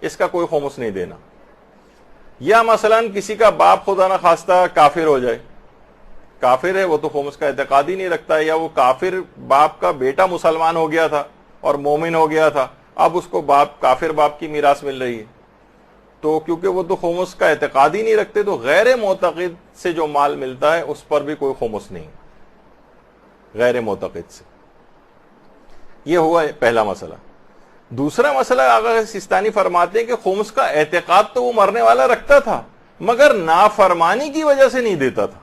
اس کا کوئی خمس نہیں دینا۔ یا مثلا کسی کا باپ خدا نہ خواستہ کافر ہو جائے، کافر ہے وہ تو خمس کا اعتقاد ہی نہیں رکھتا ہے، یا وہ کافر باپ کا بیٹا مسلمان ہو گیا تھا اور مومن ہو گیا تھا، اب اس کو کافر باپ کی میراث مل رہی ہے، تو کیونکہ وہ تو خمس کا اعتقاد ہی نہیں رکھتے، تو غیر معتقد سے جو مال ملتا ہے اس پر بھی کوئی خمس نہیں، غیر معتقد سے۔ یہ ہوا پہلا مسئلہ۔ دوسرا مسئلہ آغا سیستانی فرماتے ہیں کہ خمس کا اعتقاد تو وہ مرنے والا رکھتا تھا مگر نافرمانی کی وجہ سے نہیں دیتا تھا،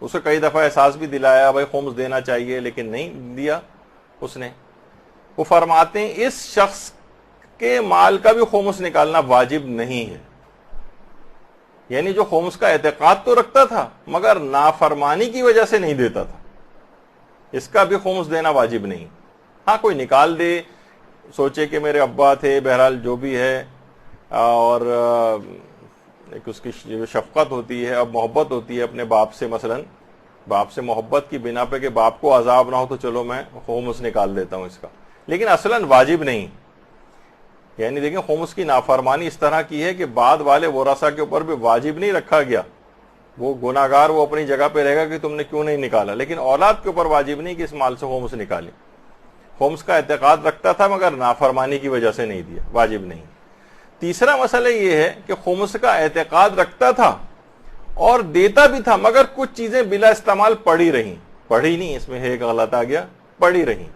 اسے کئی دفعہ احساس بھی دلایا بھائی خمس دینا چاہیے لیکن نہیں دیا اس نے۔ وہ فرماتے ہیں اس شخص کے مال کا بھی خمس نکالنا واجب نہیں ہے، یعنی جو خمس کا اعتقاد تو رکھتا تھا مگر نافرمانی کی وجہ سے نہیں دیتا تھا، اس کا بھی خمس دینا واجب نہیں۔ ہاں کوئی نکال دے، سوچے کہ میرے ابا تھے، بہرحال جو بھی ہے، اور ایک اس کی جو شفقت ہوتی ہے، اب محبت ہوتی ہے اپنے باپ سے، مثلا باپ سے محبت کی بنا پہ کہ باپ کو عذاب نہ ہو تو چلو میں خمس نکال دیتا ہوں اس کا، لیکن اصلاً واجب نہیں۔ یعنی دیکھیں خمس کی نافرمانی اس طرح کی ہے کہ بعد والے ورثہ کے اوپر بھی واجب نہیں رکھا گیا، وہ گناہگار وہ اپنی جگہ پہ رہے گا کہ تم نے کیوں نہیں نکالا، لیکن اولاد کے اوپر واجب نہیں کہ اس مال سے خمس نکالے۔ خمس کا اعتقاد رکھتا تھا مگر نافرمانی کی وجہ سے نہیں دیا، واجب نہیں۔ تیسرا مسئلہ یہ ہے کہ خمس کا اعتقاد رکھتا تھا اور دیتا بھی تھا مگر کچھ چیزیں بلا استعمال پڑی رہیں، پڑھی نہیں، اس میں ایک غلط آ گیا، پڑی رہیں۔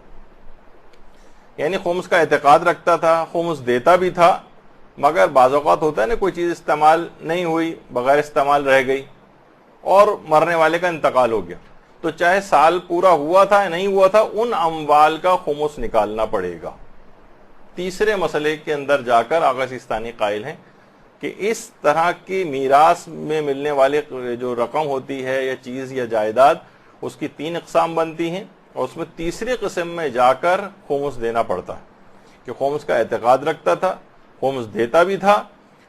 یعنی خمس کا اعتقاد رکھتا تھا، خمس دیتا بھی تھا، مگر بعض اوقات ہوتا ہے نا کوئی چیز استعمال نہیں ہوئی، بغیر استعمال رہ گئی اور مرنے والے کا انتقال ہو گیا، تو چاہے سال پورا ہوا تھا یا نہیں ہوا تھا، ان اموال کا خمس نکالنا پڑے گا۔ تیسرے مسئلے کے اندر جا کر آغا سیستانی قائل ہیں کہ اس طرح کی میراث میں ملنے والے جو رقم ہوتی ہے یا چیز یا جائیداد، اس کی 3 اقسام بنتی ہیں، اور اس میں تیسری قسم میں جا کر خمس دینا پڑتا ہے کہ خمس کا اعتقاد رکھتا تھا، خمس دیتا بھی تھا،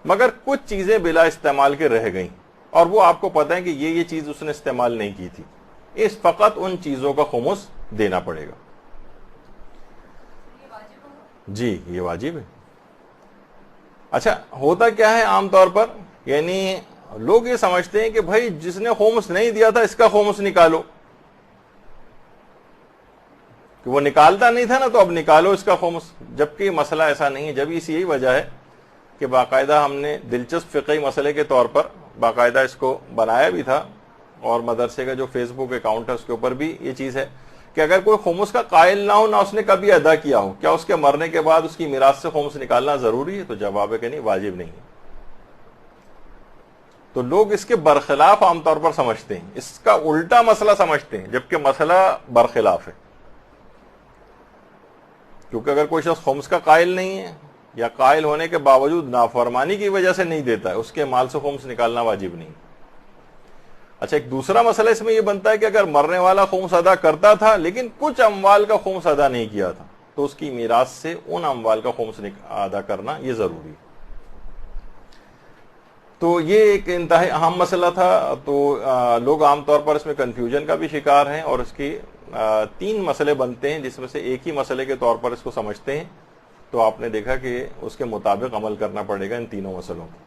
مگر کچھ چیزیں بلا استعمال کے رہ گئیں اور وہ آپ کو پتہ ہے کہ یہ چیز اس نے استعمال نہیں کی تھی، اس فقط ان چیزوں کا خمس دینا پڑے گا۔ جی یہ واجب ہے۔ اچھا ہوتا کیا ہے عام طور پر، یعنی لوگ یہ سمجھتے ہیں کہ بھائی جس نے خمس نہیں دیا تھا اس کا خمس نکالو، کہ وہ نکالتا نہیں تھا نا تو اب نکالو اس کا خمس، جبکہ مسئلہ ایسا نہیں ہے۔ جب اس یہی وجہ ہے کہ باقاعدہ ہم نے دلچسپ فقہی مسئلے کے طور پر باقاعدہ اس کو بنایا بھی تھا، اور مدرسے کا جو فیس بک اکاؤنٹ ہے اس کے اوپر بھی یہ چیز ہے کہ اگر کوئی خمس کا قائل نہ ہو، نہ اس نے کبھی ادا کیا ہو، کیا اس کے مرنے کے بعد اس کی میراث سے خمس نکالنا ضروری ہے؟ تو جواب ہے کہ نہیں، واجب نہیں ہے۔ تو لوگ اس کے برخلاف عام طور پر سمجھتے ہیں، اس کا الٹا مسئلہ سمجھتے ہیں، جبکہ مسئلہ برخلاف ہے، کیونکہ اگر کوئی شخص خمس کا قائل نہیں ہے یا قائل ہونے کے باوجود نافرمانی کی وجہ سے نہیں دیتا ہے، اس کے مال سے خمس نکالنا واجب نہیں۔ اچھا ایک دوسرا مسئلہ اس میں یہ بنتا ہے کہ اگر مرنے والا خمس ادا کرتا تھا لیکن کچھ اموال کا خمس ادا نہیں کیا تھا، تو اس کی میراث سے ان اموال کا خمس ادا کرنا یہ ضروری ہے۔ تو یہ ایک انتہائی اہم مسئلہ تھا، تو لوگ عام طور پر اس میں کنفیوژن کا بھی شکار ہیں اور اس کی تین مسئلے بنتے ہیں جس میں سے ایک ہی مسئلے کے طور پر اس کو سمجھتے ہیں، تو آپ نے دیکھا کہ اس کے مطابق عمل کرنا پڑے گا ان تینوں مسئلوں کو۔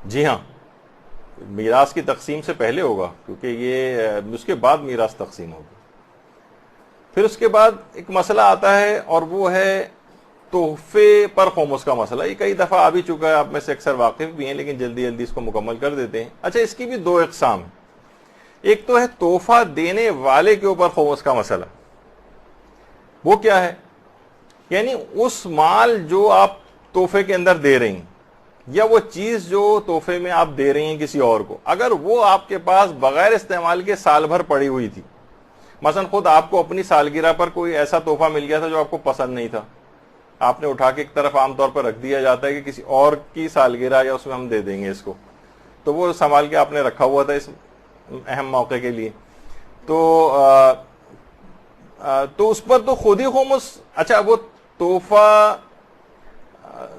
جی ہاں، میراث کی تقسیم سے پہلے ہوگا، کیونکہ یہ اس کے بعد میراث تقسیم ہوگی۔ پھر اس کے بعد ایک مسئلہ آتا ہے اور وہ ہے تحفے پر خمس کا مسئلہ۔ یہ کئی دفعہ آ بھی چکا ہے، آپ میں سے اکثر واقف بھی ہیں، لیکن جلدی جلدی اس کو مکمل کر دیتے ہیں۔ اچھا، اس کی بھی دو اقسام ہیں۔ ایک تو ہے تحفہ دینے والے کے اوپر خمس کا مسئلہ۔ وہ کیا ہے؟ یعنی اس مال جو آپ تحفے کے اندر دے رہی ہیں، یا وہ چیز جو تحفے میں آپ دے رہی ہیں کسی اور کو، اگر وہ آپ کے پاس بغیر استعمال کے سال بھر پڑی ہوئی تھی، مثلا خود آپ کو اپنی سالگرہ پر کوئی ایسا تحفہ مل گیا تھا جو آپ کو پسند نہیں تھا، آپ نے اٹھا کے ایک طرف عام طور پر رکھ دیا جاتا ہے کہ کسی اور کی سالگرہ یا اس میں ہم دے دیں گے اس کو، تو وہ سنبھال کے آپ نے رکھا ہوا تھا اس اہم موقع کے لیے، تو اس پر تو خود ہی خمس۔ اچھا، وہ تحفہ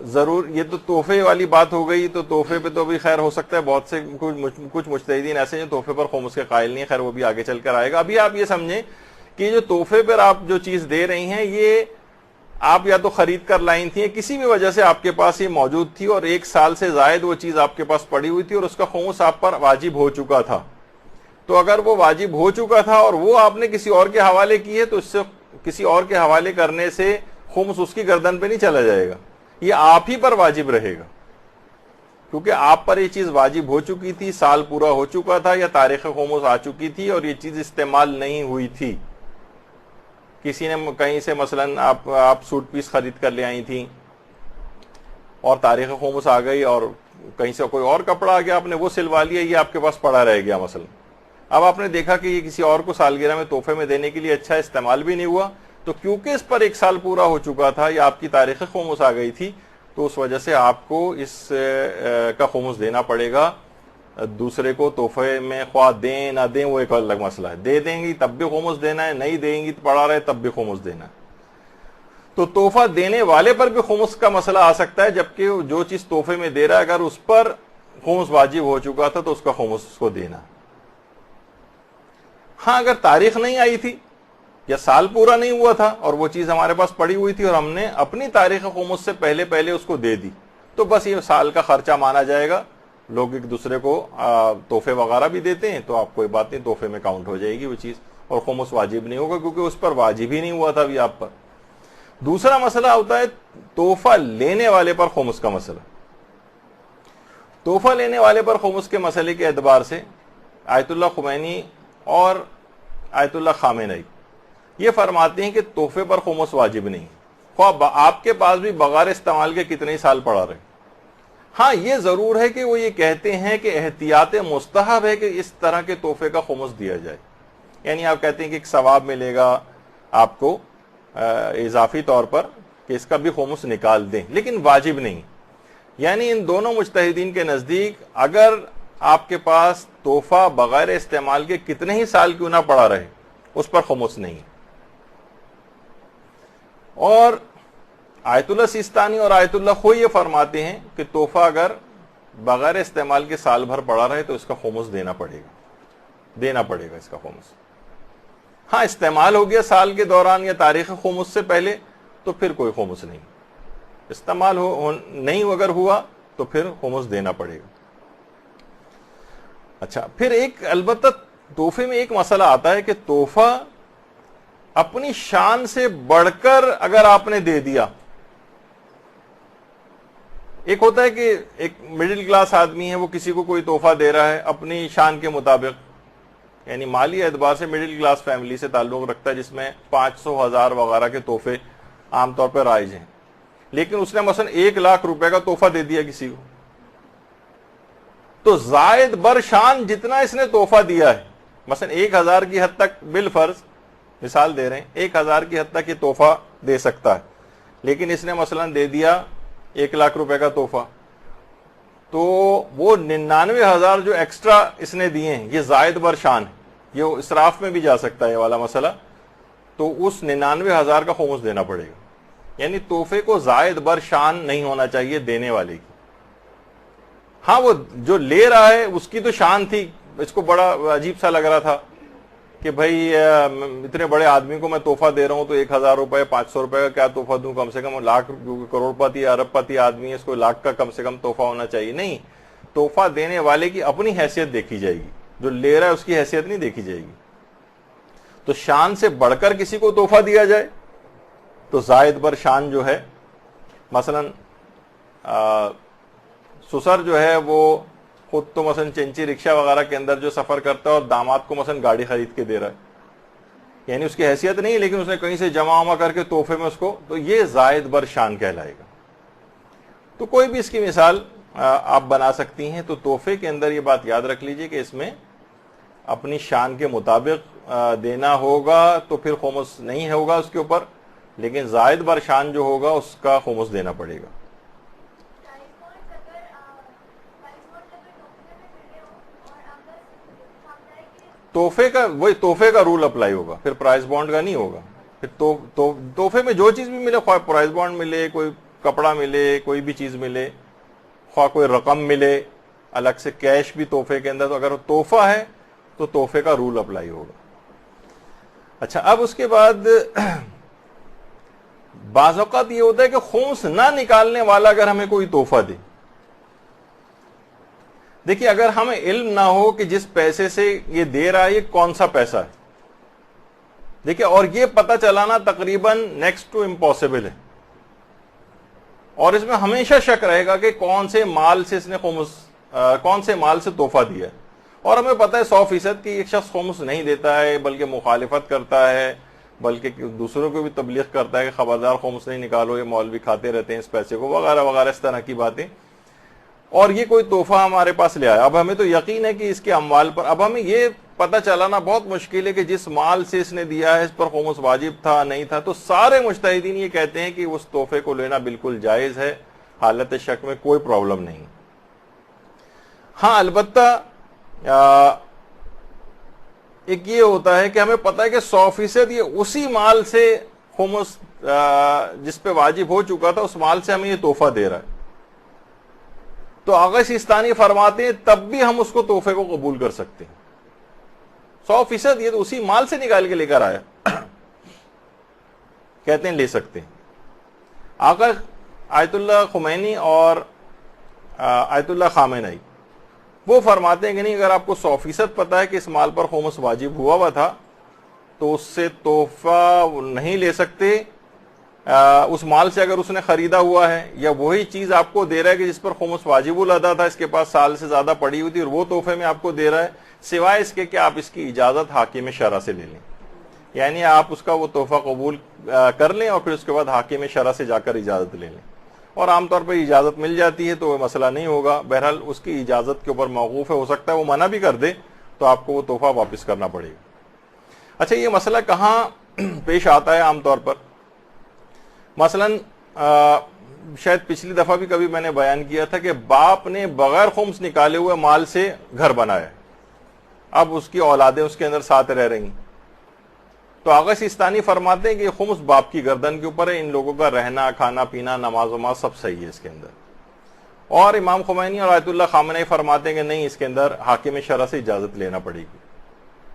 ضرور، یہ تو تحفے والی بات ہو گئی، تو تحفے پہ تو بھی خیر ہو سکتا ہے بہت سے کچھ مجتہدین ایسے ہیں جو تحفے پر خمس کے قائل نہیں ہیں، خیر وہ بھی آگے چل کر آئے گا۔ ابھی آپ یہ سمجھیں کہ جو تحفے پر آپ جو چیز دے رہی ہیں، یہ آپ یا تو خرید کر لائیں تھیں، کسی بھی وجہ سے آپ کے پاس یہ موجود تھی اور 1 سال سے زائد وہ چیز آپ کے پاس پڑی ہوئی تھی اور اس کا خمس آپ پر واجب ہو چکا تھا، تو اگر وہ واجب ہو چکا تھا اور وہ آپ نے کسی اور کے حوالے کی ہے، تو اس سے کسی اور کے حوالے کرنے سے خمس اس کی گردن پہ نہیں چلا جائے گا، یہ آپ ہی پر واجب رہے گا، کیونکہ آپ پر یہ چیز واجب ہو چکی تھی، سال پورا ہو چکا تھا یا تاریخ خمس آ چکی تھی اور یہ چیز استعمال نہیں ہوئی تھی۔ کسی نے کہیں سے مثلا آپ سوٹ پیس خرید کر لے آئی تھیں اور تاریخ خمس آ گئی، اور کہیں سے کوئی اور کپڑا آ گیا، آپ نے وہ سلوا لیا، یہ آپ کے پاس پڑا رہ گیا مثلا۔ اب آپ نے دیکھا کہ یہ کسی اور کو سالگرہ میں تحفے میں دینے کے لیے اچھا استعمال بھی نہیں ہوا، تو کیونکہ اس پر 1 سال پورا ہو چکا تھا یا آپ کی تاریخ خمس آ گئی تھی، تو اس وجہ سے آپ کو اس کا خمس دینا پڑے گا۔ دوسرے کو تحفے میں خواہ دیں نہ دیں وہ ایک الگ مسئلہ ہے، دے دیں گی تب بھی خمس دینا ہے، نہیں دیں گی تو پڑا رہے تب بھی خمس دینا ہے۔ تو تحفہ دینے والے پر بھی خمس کا مسئلہ آ سکتا ہے، جبکہ جو چیز تحفے میں دے رہا ہے اگر اس پر خمس واجب ہو چکا تھا تو اس کا خمس اس کو دینا۔ ہاں، اگر تاریخ نہیں آئی تھی یا سال پورا نہیں ہوا تھا اور وہ چیز ہمارے پاس پڑی ہوئی تھی اور ہم نے اپنی تاریخ خمس سے پہلے اس کو دے دی، تو بس یہ سال کا خرچہ مانا جائے گا۔ لوگ ایک دوسرے کو تحفے وغیرہ بھی دیتے ہیں، تو آپ کوئی بات نہیں، تحفے میں کاؤنٹ ہو جائے گی وہ چیز اور خمس واجب نہیں ہوگا، کیونکہ اس پر واجب ہی نہیں ہوا تھا ابھی آپ پر۔ دوسرا مسئلہ ہوتا ہے تحفہ لینے والے پر خمس کا مسئلہ۔ تحفہ لینے والے پر خمس کے مسئلے کے اعتبار سے آیت اللہ خمینی اور آیت اللہ خامنئی یہ فرماتے ہیں کہ تحفے پر خمس واجب نہیں، خواہ آپ کے پاس بھی بغیر استعمال کے کتنے ہی سال پڑا رہے۔ ہاں، یہ ضرور ہے کہ وہ یہ کہتے ہیں کہ احتیاط مستحب ہے کہ اس طرح کے تحفے کا خمس دیا جائے، یعنی آپ کہتے ہیں کہ ایک ثواب ملے گا آپ کو اضافی طور پر کہ اس کا بھی خمس نکال دیں، لیکن واجب نہیں۔ یعنی ان دونوں مجتہدین کے نزدیک اگر آپ کے پاس تحفہ بغیر استعمال کے کتنے ہی سال کیوں نہ پڑا رہے، اس پر خمس نہیں۔ اور آیت اللہ سیستانی اور آیت اللہ خوئی یہ فرماتے ہیں کہ تحفہ اگر بغیر استعمال کے سال بھر پڑا رہے تو اس کا خمس دینا پڑے گا اس کا خمس۔ ہاں، استعمال ہو گیا سال کے دوران یا تاریخ خمس سے پہلے تو پھر کوئی خمس نہیں، استعمال نہیں اگر ہوا تو پھر خمس دینا پڑے گا۔ اچھا، پھر ایک البتہ تحفے میں ایک مسئلہ آتا ہے کہ تحفہ اپنی شان سے بڑھ کر اگر آپ نے دے دیا، ایک ہوتا ہے کہ ایک مڈل کلاس آدمی ہے، وہ کسی کو کوئی تحفہ دے رہا ہے اپنی شان کے مطابق، یعنی مالی اعتبار سے مڈل کلاس فیملی سے تعلق رکھتا ہے جس میں 500 1000 وغیرہ کے تحفے عام طور پر رائج ہیں، لیکن اس نے مثلا 1 لاکھ روپے کا تحفہ دے دیا کسی کو، تو زائد بر شان جتنا اس نے تحفہ دیا ہے، مثلا 1000 کی حد تک بالفرض مثال دے رہے ہیں 1000 کی حد تک یہ تحفہ دے سکتا ہے، لیکن اس نے مثلا دے دیا 1 لاکھ روپے کا تحفہ، تو وہ 99,000 جو ایکسٹرا اس نے دیے ہیں یہ زائد بر شان ہے، یہ اسراف میں بھی جا سکتا ہے یہ والا مسئلہ، تو اس 99,000 کا خمس دینا پڑے گا۔ یعنی تحفے کو زائد بر شان نہیں ہونا چاہیے دینے والے کی۔ ہاں، وہ جو لے رہا ہے اس کی تو شان تھی اس کو بڑا عجیب سا لگ رہا تھا کہ بھائی اتنے بڑے آدمی کو میں تحفہ دے رہا ہوں تو 1000 روپے 500 روپے کا کیا تحفہ دوں, کم سے کم لاکھ, کروڑ پتی ارب پتی آدمی ہے, اس کو لاکھ کا کم سے کم تحفہ ہونا چاہیے. نہیں, تحفہ دینے والے کی اپنی حیثیت دیکھی جائے گی, جو لے رہا ہے اس کی حیثیت نہیں دیکھی جائے گی. تو شان سے بڑھ کر کسی کو تحفہ دیا جائے تو زائد بر شان جو ہے, مثلا سسر جو ہے وہ خود تو مثلا چنچی رکشہ وغیرہ کے اندر جو سفر کرتا ہے اور داماد کو مثلا گاڑی خرید کے دے رہا ہے, یعنی اس کی حیثیت نہیں لیکن اس نے کہیں سے جمع وما کر کے تحفے میں اس کو, تو یہ زائد بر شان کہلائے گا. تو کوئی بھی اس کی مثال آپ بنا سکتی ہیں. تو تحفے کے اندر یہ بات یاد رکھ لیجئے کہ اس میں اپنی شان کے مطابق دینا ہوگا تو پھر خمس نہیں ہوگا اس کے اوپر, لیکن زائد بر شان جو ہوگا اس کا خمس دینا پڑے گا. تحفے کا رول اپلائی ہوگا, پھر پرائز بانڈ کا نہیں ہوگا. پھر تحفے میں جو چیز بھی ملے, خواہ پرائز بانڈ ملے, کوئی کپڑا ملے, کوئی بھی چیز ملے, خواہ کوئی رقم ملے الگ سے, کیش بھی تحفے کے اندر, تو اگر تحفہ ہے تو تحفے کا رول اپلائی ہوگا. اچھا, اب اس کے بعد بعض اوقات یہ ہوتا ہے کہ خمس نہ نکالنے والا اگر ہمیں کوئی تحفہ دے. دیکھیے, اگر ہمیں علم نہ ہو کہ جس پیسے سے یہ دے رہا ہے یہ کون سا پیسہ ہے, دیکھیے, اور یہ پتہ چلانا تقریباً نیکسٹ ٹو امپاسبل ہے, اور اس میں ہمیشہ شک رہے گا کہ کون سے مال سے اس نے خمس, کون سے مال سے تحفہ دیا ہے. اور ہمیں پتہ ہے 100% کہ ایک شخص خمس نہیں دیتا ہے بلکہ مخالفت کرتا ہے, بلکہ دوسروں کو بھی تبلیغ کرتا ہے کہ خبردار خمس نہیں نکالو, یہ مولوی کھاتے رہتے ہیں اس پیسے کو, وغیرہ وغیرہ اس طرح کی باتیں. اور یہ کوئی تحفہ ہمارے پاس لے آیا. اب ہمیں تو یقین ہے کہ اس کے اموال پر, اب ہمیں یہ پتہ چلانا بہت مشکل ہے کہ جس مال سے اس نے دیا ہے اس پر خمس واجب تھا نہیں تھا. تو سارے مجتہدین یہ کہتے ہیں کہ اس تحفے کو لینا بالکل جائز ہے, حالت شک میں کوئی پرابلم نہیں. ہاں, البتہ ایک یہ ہوتا ہے کہ ہمیں پتہ ہے کہ 100% یہ اسی مال سے خمس جس پہ واجب ہو چکا تھا اس مال سے ہمیں یہ تحفہ دے رہا ہے. تو آغا سیستانی فرماتے ہیں تب بھی ہم اس کو تحفے کو قبول کر سکتے ہیں. 100% یہ تو اسی مال سے نکال کے لے کر آیا, کہتے ہیں لے سکتے ہیں. آقا آیت اللہ خمینی اور آیت اللہ خامنئی وہ فرماتے ہیں کہ نہیں, اگر آپ کو 100% پتا ہے کہ اس مال پر خمس واجب ہوا ہوا تھا تو اس سے تحفہ نہیں لے سکتے. اس مال سے اگر اس نے خریدا ہوا ہے یا وہی چیز آپ کو دے رہا ہے کہ جس پر خمس واجب الادا تھا, اس کے پاس سال سے زیادہ پڑی ہوئی تھی اور وہ تحفے میں آپ کو دے رہا ہے, سوائے اس کے کہ آپ اس کی اجازت حاکم شرع سے لے لیں. یعنی آپ اس کا وہ تحفہ قبول کر لیں اور پھر اس کے بعد حاکم شرع سے جا کر اجازت لے لیں. اور عام طور پر اجازت مل جاتی ہے تو وہ مسئلہ نہیں ہوگا. بہرحال اس کی اجازت کے اوپر موقوف ہے, ہو سکتا ہے وہ منع بھی کر دے تو آپ کو وہ تحفہ واپس کرنا پڑے گا. اچھا, یہ مسئلہ کہاں پیش آتا ہے عام طور پر؟ مثلا شاید پچھلی دفعہ بھی کبھی میں نے بیان کیا تھا کہ باپ نے بغیر خمس نکالے ہوئے مال سے گھر بنایا, اب اس کی اولادیں اس کے اندر ساتھ رہ رہی ہیں. تو آغا سیستانی فرماتے ہیں کہ یہ خمس باپ کی گردن کے اوپر ہے, ان لوگوں کا رہنا کھانا پینا نماز وماز سب صحیح ہے اس کے اندر. اور امام خمینی اور آیت اللہ خامنئی فرماتے ہیں کہ نہیں, اس کے اندر حاکم شرع سے اجازت لینا پڑے گی.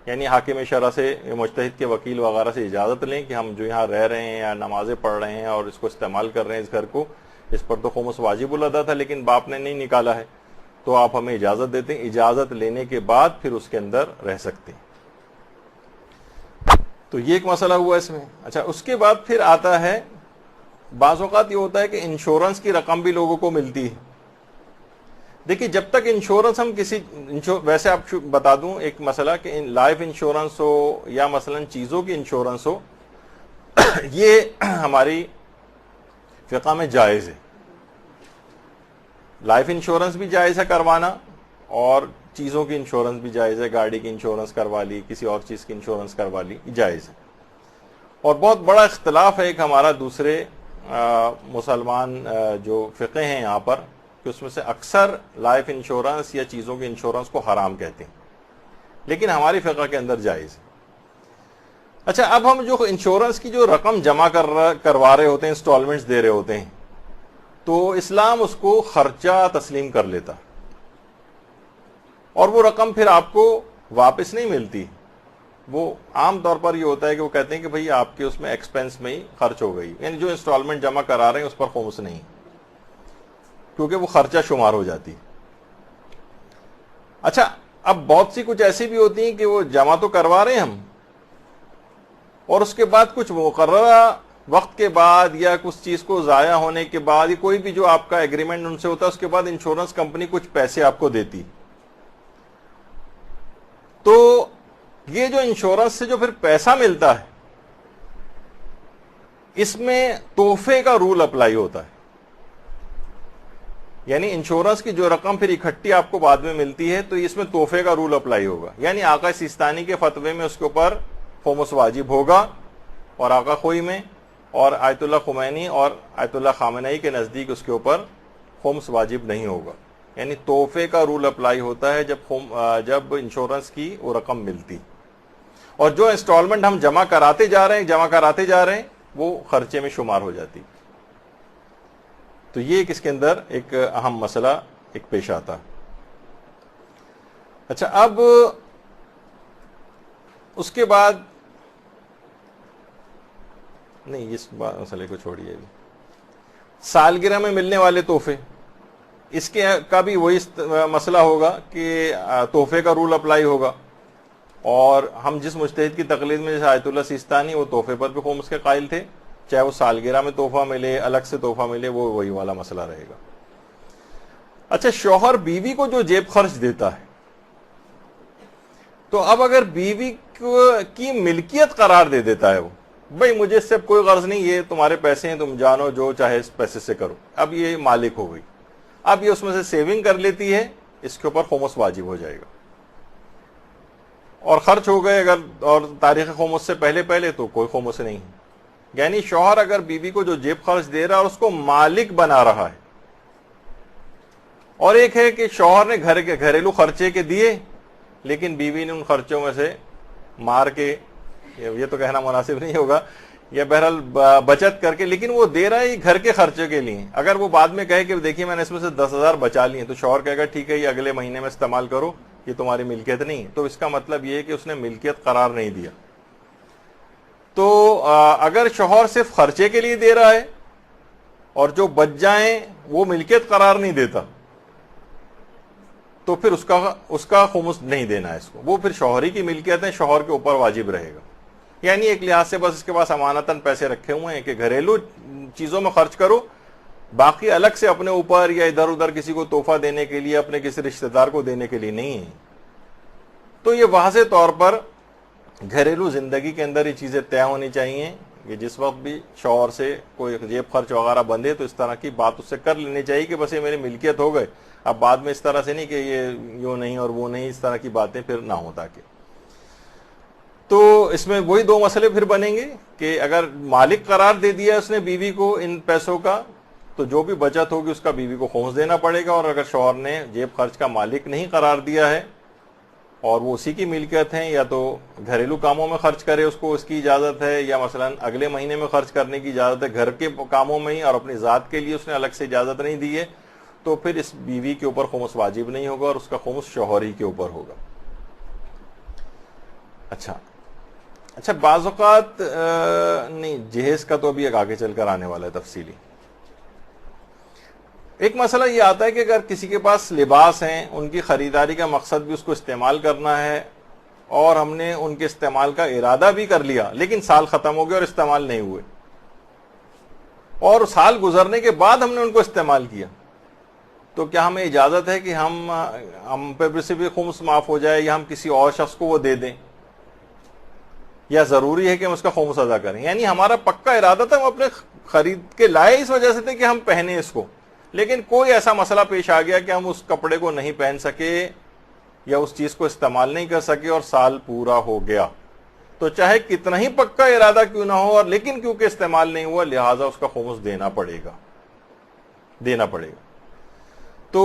یعنی حاکم شرع سے, مجتہد کے وکیل وغیرہ سے اجازت لیں کہ ہم جو یہاں رہ رہے ہیں یا نمازیں پڑھ رہے ہیں اور اس کو استعمال کر رہے ہیں اس گھر کو, اس پر تو خمس واجب الادا تھا لیکن باپ نے نہیں نکالا ہے, تو آپ ہمیں اجازت دیتے ہیں. اجازت لینے کے بعد پھر اس کے اندر رہ سکتے ہیں. تو یہ ایک مسئلہ ہوا اس میں. اچھا, اس کے بعد پھر آتا ہے, بعض اوقات یہ ہوتا ہے کہ انشورنس کی رقم بھی لوگوں کو ملتی ہے. دیکھیے, جب تک انشورنس ہم کسی ویسے آپ بتا دوں ایک مسئلہ کہ لائف انشورنس ہو یا مثلا چیزوں کی انشورنس ہو, یہ ہماری فقہ میں جائز ہے. لائف انشورنس بھی جائز ہے کروانا اور چیزوں کی انشورنس بھی جائز ہے, گاڑی کی انشورنس کروا لی, کسی اور چیز کی انشورنس کروا لی, جائز ہے. اور بہت بڑا اختلاف ہے ایک ہمارا دوسرے مسلمان جو فقہ ہیں یہاں پر, کہ اس میں سے اکثر لائف انشورنس یا چیزوں کی انشورنس کو حرام کہتے ہیں, لیکن ہماری فقہ کے اندر جائز ہے. اچھا, اب ہم جو انشورنس کی جو رقم جمع کروا رہے ہوتے ہیں, انسٹالمنٹس دے رہے ہوتے ہیں, تو اسلام اس کو خرچہ تسلیم کر لیتا. اور وہ رقم پھر آپ کو واپس نہیں ملتی. وہ عام طور پر یہ ہوتا ہے کہ وہ کہتے ہیں کہ بھئی آپ کے اس میں ایکسپینس میں ہی خرچ ہو گئی, یعنی جو انسٹالمنٹ جمع کرا رہے ہیں اس پر خمس نہیں, کیونکہ وہ خرچہ شمار ہو جاتی. اچھا, اب بہت سی کچھ ایسی بھی ہوتی ہیں کہ وہ جمع تو کروا رہے ہیں ہم, اور اس کے بعد کچھ مقررہ وقت کے بعد یا کچھ چیز کو ضائع ہونے کے بعد یا کوئی بھی جو آپ کا ایگریمنٹ ان سے ہوتا ہے اس کے بعد انشورنس کمپنی کچھ پیسے آپ کو دیتی. تو یہ جو انشورنس سے جو پھر پیسہ ملتا ہے اس میں تحفے کا رول اپلائی ہوتا ہے. یعنی انشورنس کی جو رقم پھر اکٹھی آپ کو بعد میں ملتی ہے تو اس میں تحفے کا رول اپلائی ہوگا. یعنی آقا سیستانی کے فتوے میں اس کے اوپر خمس واجب ہوگا, اور آقا خوئی میں اور آیت اللہ خمینی اور آیت اللہ خامنئی کے نزدیک اس کے اوپر خمس واجب نہیں ہوگا. یعنی تحفے کا رول اپلائی ہوتا ہے جب انشورنس کی وہ رقم ملتی, اور جو انسٹالمنٹ ہم جمع کراتے جا رہے ہیں وہ خرچے میں شمار ہو جاتی. تو یہ اس کے اندر ایک اہم مسئلہ ایک پیش آتا. اچھا, اب اس کے بعد نہیں, اس مسئلے کو چھوڑیے. سالگرہ میں ملنے والے تحفے, اس کے کا بھی وہی مسئلہ ہوگا کہ تحفے کا رول اپلائی ہوگا, اور ہم جس مجتہد کی تقلید میں جیسے آیت اللہ سیستانی وہ تحفے پر بھی خمس کے قائل تھے, چاہے وہ سالگرہ میں تحفہ ملے الگ سے تحفہ ملے, وہ وہی والا مسئلہ رہے گا. اچھا, شوہر بیوی کو جو جیب خرچ دیتا ہے, تو اب اگر بیوی کی ملکیت قرار دے دیتا ہے وہ, بھئی مجھے اس سے کوئی غرض نہیں, یہ تمہارے پیسے ہیں, تم جانو جو چاہے اس پیسے سے کرو, اب یہ مالک ہو گئی, اب یہ اس میں سے سیونگ کر لیتی ہے, اس کے اوپر خمس واجب ہو جائے گا. اور خرچ ہو گئے اگر اور تاریخ خمس سے پہلے تو کوئی خمس نہیں. یعنی شوہر اگر بیوی کو جو جیب خرچ دے رہا ہے اور اس کو مالک بنا رہا ہے, اور ایک ہے کہ شوہر نے گھریلو خرچے کے دیے لیکن بیوی نے ان خرچوں میں سے مار کے, یہ تو کہنا مناسب نہیں ہوگا, یا بہرحال بچت کر کے, لیکن وہ دے رہا ہے گھر کے خرچے کے لیے. اگر وہ بعد میں کہے کہ دیکھیے میں نے اس میں سے 10,000 بچا لیے, تو شوہر کہے گا ٹھیک ہے یہ اگلے مہینے میں استعمال کرو, یہ تمہاری ملکیت نہیں. تو اس کا مطلب یہ ہے کہ اس نے ملکیت قرار نہیں دیا. تو اگر شوہر صرف خرچے کے لیے دے رہا ہے اور جو بچ جائیں وہ ملکیت قرار نہیں دیتا, تو پھر اس کا خمس نہیں دینا ہے اس کو, وہ پھر شوہری کی ملکیت ہے, شوہر کے اوپر واجب رہے گا. یعنی ایک لحاظ سے بس اس کے پاس امانتاً پیسے رکھے ہوئے ہیں کہ گھریلو چیزوں میں خرچ کرو, باقی الگ سے اپنے اوپر یا ادھر ادھر کسی کو تحفہ دینے کے لیے, اپنے کسی رشتہ دار کو دینے کے لیے نہیں ہے. تو یہ واضح طور پر گھریلو زندگی کے اندر یہ چیزیں طے ہونی چاہیے کہ جس وقت بھی شوہر سے کوئی جیب خرچ وغیرہ بندھے تو اس طرح کی بات اس سے کر لینی چاہیے کہ بس یہ میری ملکیت ہو گئے, اب بعد میں اس طرح سے نہیں کہ یہ یوں نہیں اور وہ نہیں, اس طرح کی باتیں پھر نہ ہو. تاکہ تو اس میں وہی دو مسئلے پھر بنیں گے کہ اگر مالک قرار دے دیا اس نے بیوی کو ان پیسوں کا, تو جو بھی بچت ہوگی اس کا بیوی کو خمس دینا پڑے گا. اور اگر شوہر نے جیب خرچ کا مالک نہیں قرار دیا ہے اور وہ اسی کی ملکیت ہے, یا تو گھریلو کاموں میں خرچ کرے اس کو اس کی اجازت ہے, یا مثلا اگلے مہینے میں خرچ کرنے کی اجازت ہے گھر کے کاموں میں ہی, اور اپنی ذات کے لیے اس نے الگ سے اجازت نہیں دی ہے, تو پھر اس بیوی کے اوپر خمس واجب نہیں ہوگا اور اس کا خمس شوہر ہی کے اوپر ہوگا. اچھا بعض اوقات نہیں, جہیز کا تو ابھی آگے چل کر آنے والا ہے تفصیلی. ایک مسئلہ یہ آتا ہے کہ اگر کسی کے پاس لباس ہیں, ان کی خریداری کا مقصد بھی اس کو استعمال کرنا ہے, اور ہم نے ان کے استعمال کا ارادہ بھی کر لیا لیکن سال ختم ہو گیا اور استعمال نہیں ہوئے, اور سال گزرنے کے بعد ہم نے ان کو استعمال کیا, تو کیا ہمیں اجازت ہے کہ ہم پہ سے بھی خمس معاف ہو جائے, یا ہم کسی اور شخص کو وہ دے دیں, یا ضروری ہے کہ ہم اس کا خمس ادا کریں؟ یعنی ہمارا پکا ارادہ تھا, ہم اپنے خرید کے لائے اس وجہ سے تھے کہ ہم پہنے اس کو, لیکن کوئی ایسا مسئلہ پیش آ گیا کہ ہم اس کپڑے کو نہیں پہن سکے یا اس چیز کو استعمال نہیں کر سکے اور سال پورا ہو گیا, تو چاہے کتنا ہی پکا ارادہ کیوں نہ ہو, اور لیکن کیونکہ استعمال نہیں ہوا لہٰذا اس کا خمس دینا پڑے گا. تو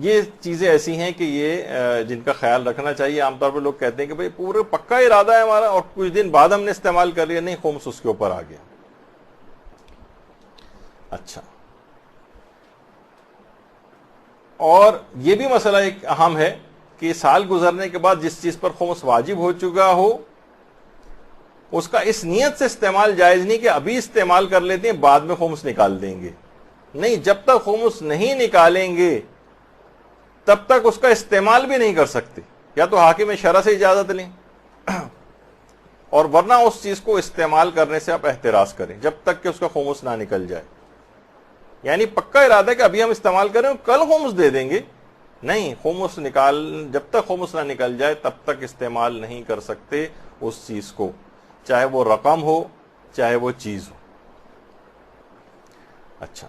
یہ چیزیں ایسی ہیں کہ یہ جن کا خیال رکھنا چاہیے. عام طور پر لوگ کہتے ہیں کہ بھئی پورے پکا ارادہ ہے ہمارا اور کچھ دن بعد ہم نے استعمال کر لیا, نہیں, خمس اس کے اوپر آ گیا. اچھا, اور یہ بھی مسئلہ ایک اہم ہے کہ سال گزرنے کے بعد جس چیز پر خمس واجب ہو چکا ہو اس کا اس نیت سے استعمال جائز نہیں کہ ابھی استعمال کر لیتے ہیں بعد میں خمس نکال دیں گے. نہیں، جب تک خمس نہیں نکالیں گے تب تک اس کا استعمال بھی نہیں کر سکتے. یا تو حاکم شرع سے اجازت لیں اور ورنہ اس چیز کو استعمال کرنے سے آپ احتراز کریں جب تک کہ اس کا خمس نہ نکل جائے. یعنی پکا ارادہ ہے کہ ابھی ہم استعمال کریں کل خمس دے دیں گے. نہیں، خمس جب تک خمس نہ نکل جائے تب تک استعمال نہیں کر سکتے اس چیز کو، چاہے وہ رقم ہو چاہے وہ چیز ہو. اچھا،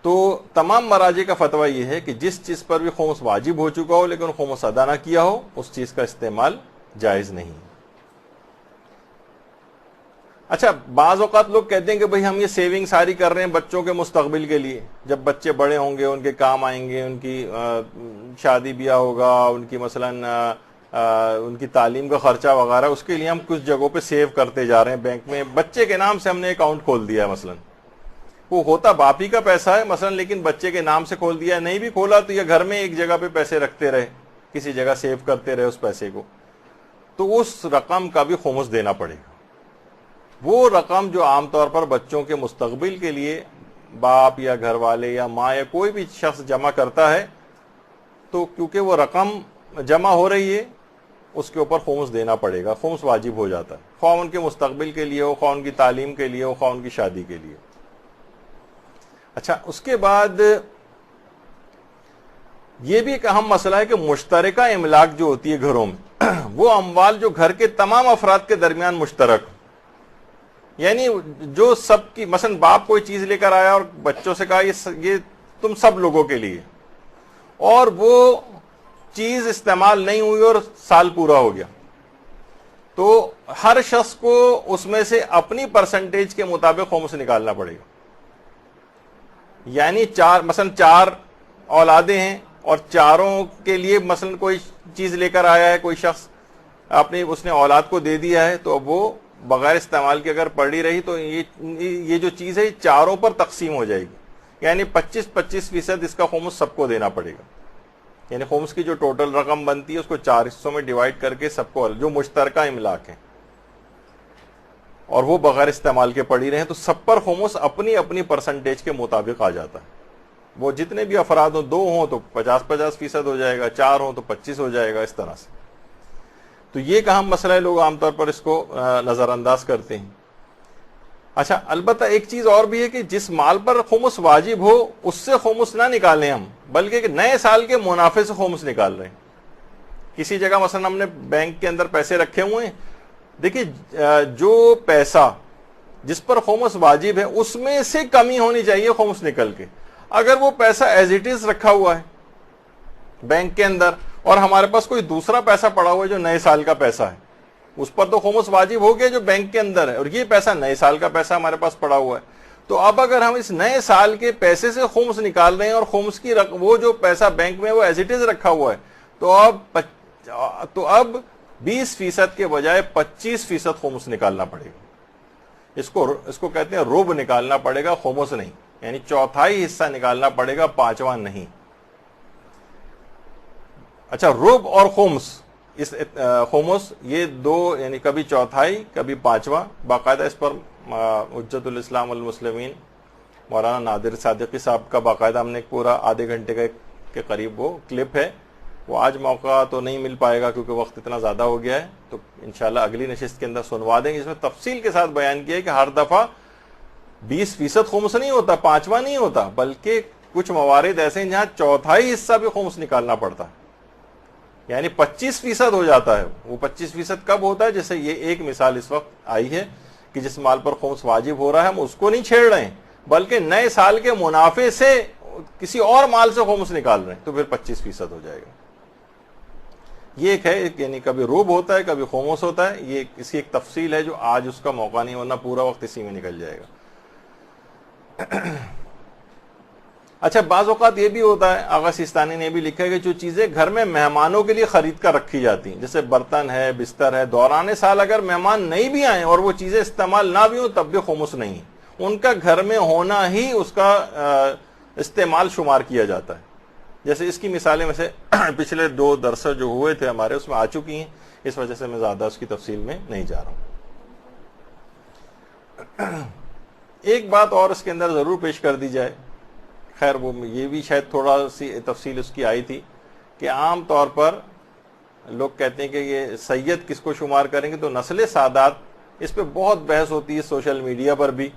تو تمام مراجع کا فتویٰ یہ ہے کہ جس چیز پر بھی خمس واجب ہو چکا ہو لیکن خمس ادا نہ کیا ہو اس چیز کا استعمال جائز نہیں. اچھا، بعض اوقات لوگ کہتے ہیں کہ بھئی ہم یہ سیونگ ساری کر رہے ہیں بچوں کے مستقبل کے لیے، جب بچے بڑے ہوں گے ان کے کام آئیں گے، ان کی شادی بیاہ ہوگا، ان کی مثلا ان کی تعلیم کا خرچہ وغیرہ، اس کے لیے ہم کچھ جگہوں پہ سیو کرتے جا رہے ہیں بینک میں. بچے کے نام سے ہم نے اکاؤنٹ کھول دیا ہے، مثلا وہ ہوتا باپ ہی کا پیسہ ہے مثلا، لیکن بچے کے نام سے کھول دیا. نہیں بھی کھولا تو یہ گھر میں ایک جگہ پہ پیسے رکھتے رہے، کسی جگہ سیو کرتے رہے اس پیسے کو، تو اس رقم کا بھی خمس دینا پڑے گا. وہ رقم جو عام طور پر بچوں کے مستقبل کے لیے باپ یا گھر والے یا ماں یا کوئی بھی شخص جمع کرتا ہے، تو کیونکہ وہ رقم جمع ہو رہی ہے اس کے اوپر خمس دینا پڑے گا، خمس واجب ہو جاتا ہے، خواہ ان کے مستقبل کے لیے ہو، خواہ ان کی تعلیم کے لیے ہو، خواہ ان کی شادی کے لیے. اچھا، اس کے بعد یہ بھی ایک اہم مسئلہ ہے کہ مشترکہ املاک جو ہوتی ہے گھروں میں، وہ اموال جو گھر کے تمام افراد کے درمیان مشترک، یعنی جو سب کی، مثلا باپ کوئی چیز لے کر آیا اور بچوں سے کہا یہ تم سب لوگوں کے لیے، اور وہ چیز استعمال نہیں ہوئی اور سال پورا ہو گیا، تو ہر شخص کو اس میں سے اپنی پرسنٹیج کے مطابق خمس نکالنا پڑے گا. یعنی مثلا 4 اولادیں ہیں اور چاروں کے لیے مثلا کوئی چیز لے کر آیا ہے کوئی شخص، اس نے اولاد کو دے دیا ہے، تو اب وہ بغیر استعمال کے اگر پڑی رہی تو یہ جو چیز ہے چاروں پر تقسیم ہو جائے گی. یعنی 25% اس کا خمس سب کو دینا پڑے گا. یعنی خمس کی جو ٹوٹل رقم بنتی ہے اس کو 4 حصوں میں ڈیوائڈ کر کے سب کو، جو مشترکہ املاک ہیں اور وہ بغیر استعمال کے پڑی رہے، تو سب پر خمس اپنی اپنی پرسنٹیج کے مطابق آ جاتا ہے. وہ جتنے بھی افراد ہوں، 2 ہوں تو 50% ہو جائے گا، 4 ہوں تو 25 ہو جائے گا، اس طرح سے. تو یہ ایک اہم مسئلہ ہے، لوگ عام طور پر اس کو نظر انداز کرتے ہیں. اچھا، البتہ ایک چیز اور بھی ہے کہ جس مال پر خمس واجب ہو اس سے خمس نہ نکالیں ہم، بلکہ نئے سال کے منافع سے خمس نکال رہے ہیں. کسی جگہ مثلا ہم نے بینک کے اندر پیسے رکھے ہوئے ہیں، دیکھیے جو پیسہ جس پر خمس واجب ہے اس میں سے کمی ہونی چاہیے خمس نکل کے. اگر وہ پیسہ ایز اٹ از رکھا ہوا ہے بینک کے اندر اور ہمارے پاس کوئی دوسرا پیسہ پڑا ہوا ہے جو نئے سال کا پیسہ ہے، اس پر تو خمس واجب ہو گیا جو بینک کے اندر ہے، اور یہ پیسہ نئے سال کا پیسہ ہمارے پاس پڑا ہوا ہے. تو اب اگر ہم اس نئے سال کے پیسے سے خمس نکال رہے ہیں اور خمس کی وہ جو پیسہ بینک میں وہ ایز اٹ از رکھا ہوا ہے، تو اب 20% کے بجائے 25% خمس نکالنا پڑے گا. اس کو کہتے ہیں ربع نکالنا پڑے گا، خمس نہیں. یعنی 1/4 حصہ نکالنا پڑے گا، 5واں نہیں. اچھا، ربع اور خمس یہ دو، یعنی کبھی 1/4 کبھی 5واں، باقاعدہ اس پر حجت الاسلام والمسلمین مولانا نادر صادقی صاحب کا باقاعدہ ہم نے پورا آدھے گھنٹے کے قریب وہ کلپ ہے. وہ آج موقع تو نہیں مل پائے گا کیونکہ وقت اتنا زیادہ ہو گیا ہے، تو انشاءاللہ اگلی نشست کے اندر سنوا دیں گے. اس میں تفصیل کے ساتھ بیان کیا ہے کہ ہر دفعہ 20% خمس نہیں ہوتا، 5واں نہیں ہوتا، بلکہ کچھ موارد ایسے ہیں جہاں 1/4 حصہ بھی خمس نکالنا پڑتا ہے. یعنی 25% ہو جاتا ہے. وہ 25% کب ہوتا ہے؟ جیسے یہ ایک مثال اس وقت آئی ہے کہ جس مال پر خمس واجب ہو رہا ہے ہم اس کو نہیں چھیڑ رہے ہیں، بلکہ نئے سال کے منافع سے کسی اور مال سے خمس نکال رہے ہیں، تو پھر 25% ہو جائے گا. یہ ایک ہے، یعنی کبھی ربع ہوتا ہے کبھی خمس ہوتا ہے. یہ اس کی ایک تفصیل ہے جو آج اس کا موقع نہیں، ورنہ پورا وقت اسی میں نکل جائے گا. اچھا، بعض اوقات یہ بھی ہوتا ہے، آغا سیستانی نے بھی لکھا ہے کہ جو چیزیں گھر میں مہمانوں کے لیے خرید کر رکھی جاتی ہیں، جیسے برتن ہے، بستر ہے، دوران سال اگر مہمان نہیں بھی آئیں اور وہ چیزیں استعمال نہ بھی ہوں تب بھی خمس نہیں ہے. ان کا گھر میں ہونا ہی اس کا استعمال شمار کیا جاتا ہے. جیسے اس کی مثالیں میں سے پچھلے 2 درس جو ہوئے تھے ہمارے اس میں آ چکی ہیں, اس وجہ سے میں زیادہ اس کی تفصیل میں نہیں جا رہا ہوں. ایک بات اور اس کے اندر ضرور پیش کر دی جائے, خیر وہ یہ بھی شاید تھوڑا سی تفصیل اس کی آئی تھی کہ عام طور پر لوگ کہتے ہیں کہ یہ سید کس کو شمار کریں گے, تو نسل سادات, اس پہ بہت بحث ہوتی ہے سوشل میڈیا پر بھی.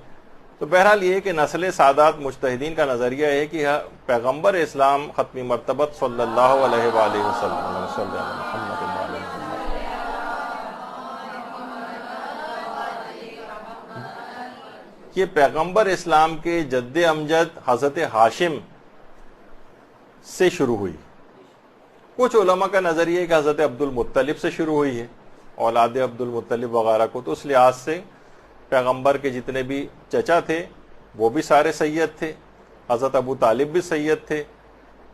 تو بہرحال یہ ہے کہ نسل سادات مجتہدین کا نظریہ ہے کہ پیغمبر اسلام ختمی مرتبت صلی اللہ علیہ وآلہ وسلم یہ پیغمبر اسلام کے جد امجد حضرت ہاشم سے شروع ہوئی. کچھ علماء کا نظریہ ہے کہ حضرت عبد المطلب سے شروع ہوئی ہے, اولاد عبد المطلب وغیرہ کو. تو اس لحاظ سے پیغمبر کے جتنے بھی چچا تھے وہ بھی سارے سید تھے, حضرت ابو طالب بھی سید تھے,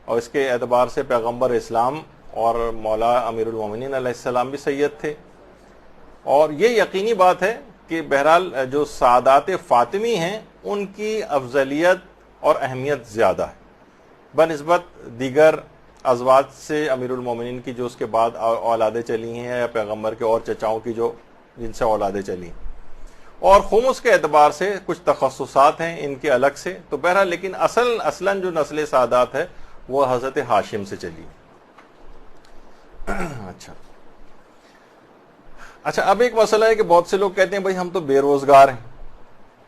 اور اس کے اعتبار سے پیغمبر اسلام اور مولا امیر المومنین علیہ السلام بھی سید تھے. اور یہ یقینی بات ہے کہ بہرحال جو سعادات فاطمی ہیں ان کی افضلیت اور اہمیت زیادہ ہے بنسبت دیگر ازواج سے امیر المومنین کی جو اس کے بعد اولادیں چلی ہیں, یا پیغمبر کے اور چچاؤں کی جو جن سے اولادیں چلی. اور خمس کے اعتبار سے کچھ تخصصات ہیں ان کے الگ سے. تو بہرحال لیکن اصلاً جو نسل سعادات ہے وہ حضرت ہاشم سے چلی. اچھا اب ایک مسئلہ ہے کہ بہت سے لوگ کہتے ہیں بھائی ہم تو بے روزگار ہیں,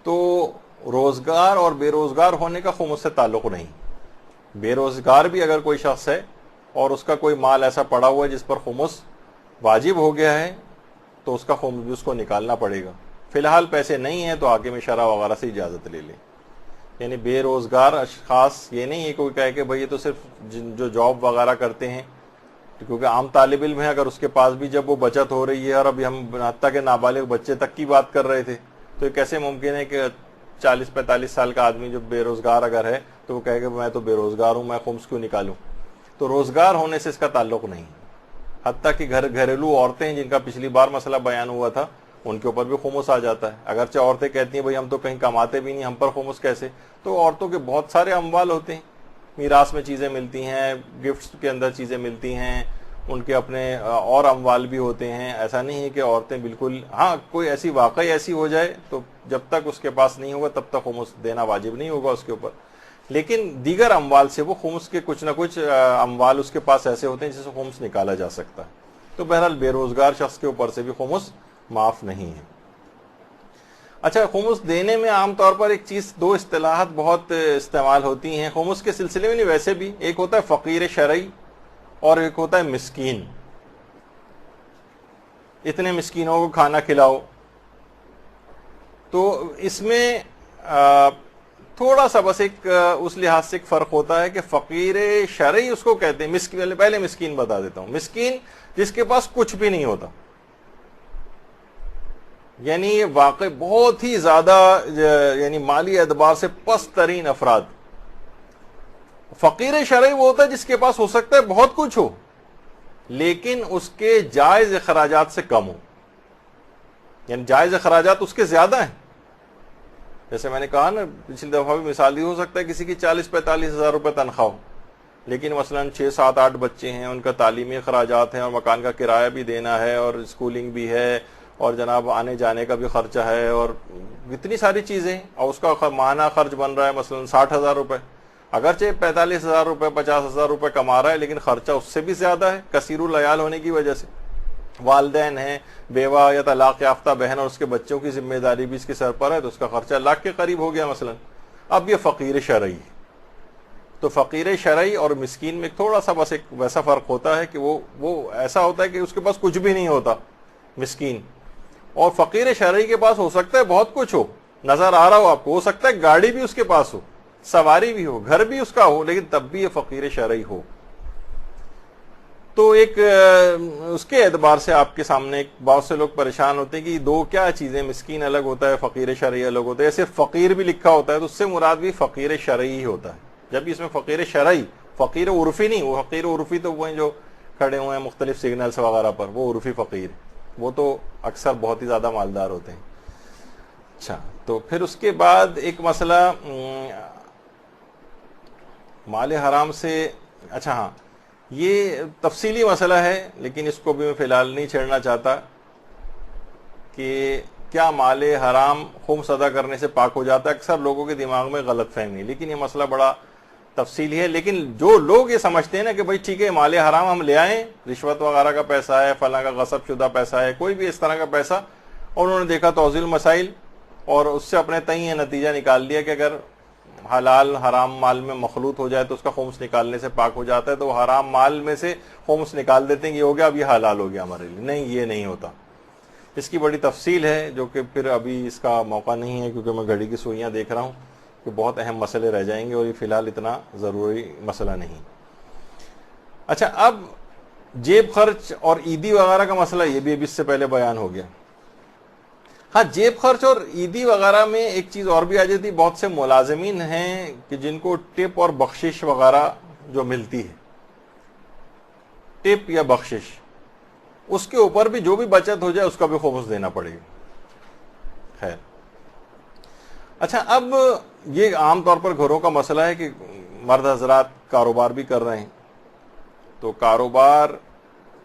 تو روزگار اور بے روزگار ہونے کا خمس سے تعلق نہیں. بے روزگار بھی اگر کوئی شخص ہے اور اس کا کوئی مال ایسا پڑا ہوا ہے جس پر خمس واجب ہو گیا ہے, تو اس کا خمس بھی اس کو نکالنا پڑے گا. فی الحال پیسے نہیں ہیں تو حاکم شرع وغیرہ سے اجازت لے لیں. یعنی بے روزگار اشخاص یہ نہیں ہے کوئی کہے کہ بھائی یہ تو صرف جو جاب وغیرہ کرتے ہیں, کیونکہ عام طالب علم ہے اگر اس کے پاس بھی جب وہ بچت ہو رہی ہے, اور ابھی ہم حتیٰ کہ نابالغ بچے تک کی بات کر رہے تھے, تو یہ کیسے ممکن ہے کہ 40-45 سال کا آدمی جو بے روزگار اگر ہے تو وہ کہے کہ میں تو بے روزگار ہوں, میں خمس کیوں نکالوں. تو روزگار ہونے سے اس کا تعلق نہیں. حتیٰ کہ گھریلو عورتیں ہیں جن کا پچھلی بار مسئلہ بیان ہوا تھا, ان کے اوپر بھی خمس آ جاتا ہے. اگرچہ عورتیں کہتی ہیں بھائی ہم تو کہیں کماتے بھی نہیں, ہم پر خمس کیسے. تو عورتوں کے بہت سارے اموال ہوتے ہیں, میراث میں چیزیں ملتی ہیں, گفٹس کے اندر چیزیں ملتی ہیں, ان کے اپنے اور اموال بھی ہوتے ہیں. ایسا نہیں ہے کہ عورتیں بالکل, ہاں کوئی ایسی واقعی ایسی ہو جائے تو جب تک اس کے پاس نہیں ہوگا تب تک خمس دینا واجب نہیں ہوگا اس کے اوپر. لیکن دیگر اموال سے وہ خمس کے کچھ نہ کچھ اموال اس کے پاس ایسے ہوتے ہیں جس سے خمس نکالا جا سکتا ہے. تو بہرحال بے روزگار شخص کے اوپر سے بھی خمس معاف نہیں ہے. اچھا خمس دینے میں عام طور پر ایک چیز, 2 اصطلاحات بہت استعمال ہوتی ہیں خمس کے سلسلے میں. نہیں ویسے بھی, ایک ہوتا ہے فقیر شرعی اور ایک ہوتا ہے مسکین. اتنے مسکینوں کو کھانا کھلاؤ. تو اس میں تھوڑا سا بس ایک اس لحاظ سے ایک فرق ہوتا ہے کہ فقیر شرعی اس کو کہتے ہیں. پہلے مسکین بتا دیتا ہوں. مسکین جس کے پاس کچھ بھی نہیں ہوتا, یعنی یہ واقع بہت ہی زیادہ یعنی مالی اعتبار سے پست ترین افراد. فقیر شرعی وہ ہوتا ہے جس کے پاس ہو سکتا ہے بہت کچھ ہو لیکن اس کے جائز اخراجات سے کم ہو, یعنی جائز اخراجات اس کے زیادہ ہیں. جیسے میں نے کہا نا پچھلی دفعہ بھی مثال دی, ہو سکتا ہے کسی کی 40-45 ہزار روپے تنخواہ ہو, لیکن مثلا 6-7-8 بچے ہیں, ان کا تعلیمی اخراجات ہیں, اور مکان کا کرایہ بھی دینا ہے, اور اسکولنگ بھی ہے, اور جناب آنے جانے کا بھی خرچہ ہے, اور اتنی ساری چیزیں, اور اس کا ماہانہ خرچ بن رہا ہے مثلا 60,000 روپے. اگرچہ 45,000 روپے 50,000 روپے کما رہا ہے لیکن خرچہ اس سے بھی زیادہ ہے کثیر العیال ہونے کی وجہ سے. والدین ہیں, بیوہ یا طلاق یافتہ بہن اور اس کے بچوں کی ذمہ داری بھی اس کے سر پر ہے, تو اس کا خرچہ لاکھ کے قریب ہو گیا مثلا. اب یہ فقیر شرعی. تو فقیر شرعی اور مسکین میں تھوڑا سا بس ایک ویسا فرق ہوتا ہے کہ وہ ایسا ہوتا ہے کہ اس کے پاس کچھ بھی نہیں ہوتا مسکین, اور فقیر شرعی کے پاس ہو سکتا ہے بہت کچھ ہو, نظر آ رہا ہو آپ کو, ہو سکتا ہے گاڑی بھی اس کے پاس ہو, سواری بھی ہو, گھر بھی اس کا ہو, لیکن تب بھی یہ فقیر شرعی ہو. تو ایک اس کے اعتبار سے آپ کے سامنے بہت سے لوگ پریشان ہوتے ہیں کہ دو کیا چیزیں, مسکین الگ ہوتا ہے, فقیر شرعی الگ ہوتا ہے. صرف فقیر بھی لکھا ہوتا ہے تو اس سے مراد بھی فقیر شرعی ہی ہوتا ہے, جبکہ اس میں فقیر شرعی, فقیر عرفی نہیں. وہ فقیر عرفی تو وہ ہیں جو کھڑے ہوئے ہیں مختلف سگنلز وغیرہ پر, وہ عرفی فقیر, وہ تو اکثر بہت ہی زیادہ مالدار ہوتے ہیں. اچھا، تو پھر اس کے بعد ایک مسئلہ مال حرام سے، اچھا ہاں، یہ تفصیلی مسئلہ ہے لیکن اس کو بھی میں فی الحال نہیں چھیڑنا چاہتا کہ کیا مال حرام خمس ادا کرنے سے پاک ہو جاتا ہے. اکثر لوگوں کے دماغ میں غلط فہمی، لیکن یہ مسئلہ بڑا تفصیلی ہے. لیکن جو لوگ یہ سمجھتے ہیں نا کہ بھائی ٹھیک ہے مال حرام ہم لے آئیں، رشوت وغیرہ کا پیسہ ہے، فلاں کا غصب شدہ پیسہ ہے، کوئی بھی اس طرح کا پیسہ، اور انہوں نے دیکھا توضیح المسائل اور اس سے اپنے تئیں یہ نتیجہ نکال لیا کہ اگر حلال حرام مال میں مخلوط ہو جائے تو اس کا خمس نکالنے سے پاک ہو جاتا ہے، تو وہ حرام مال میں سے خمس نکال دیتے ہیں کہ یہ ہو گیا، اب یہ حلال ہو گیا ہمارے لیے. نہیں، یہ نہیں ہوتا. اس کی بڑی تفصیل ہے جو کہ پھر ابھی اس کا موقع نہیں ہے، کیونکہ میں گھڑی کی سوئیاں دیکھ رہا ہوں کہ بہت اہم مسئلے رہ جائیں گے اور یہ فی الحال اتنا ضروری مسئلہ نہیں. اچھا، اب جیب خرچ اور عیدی وغیرہ کا مسئلہ، یہ بھی ابھی اس سے پہلے بیان ہو گیا. ہاں، جیب خرچ اور عیدی وغیرہ میں ایک چیز اور بھی آ جاتی. بہت سے ملازمین ہیں کہ جن کو ٹپ اور بخشش وغیرہ جو ملتی ہے، ٹپ یا بخشش، اس کے اوپر بھی جو بھی بچت ہو جائے اس کا بھی خمس دینا پڑے گا. خیر، اچھا، اب یہ عام طور پر گھروں کا مسئلہ ہے کہ مرد حضرات کاروبار بھی کر رہے ہیں، تو کاروبار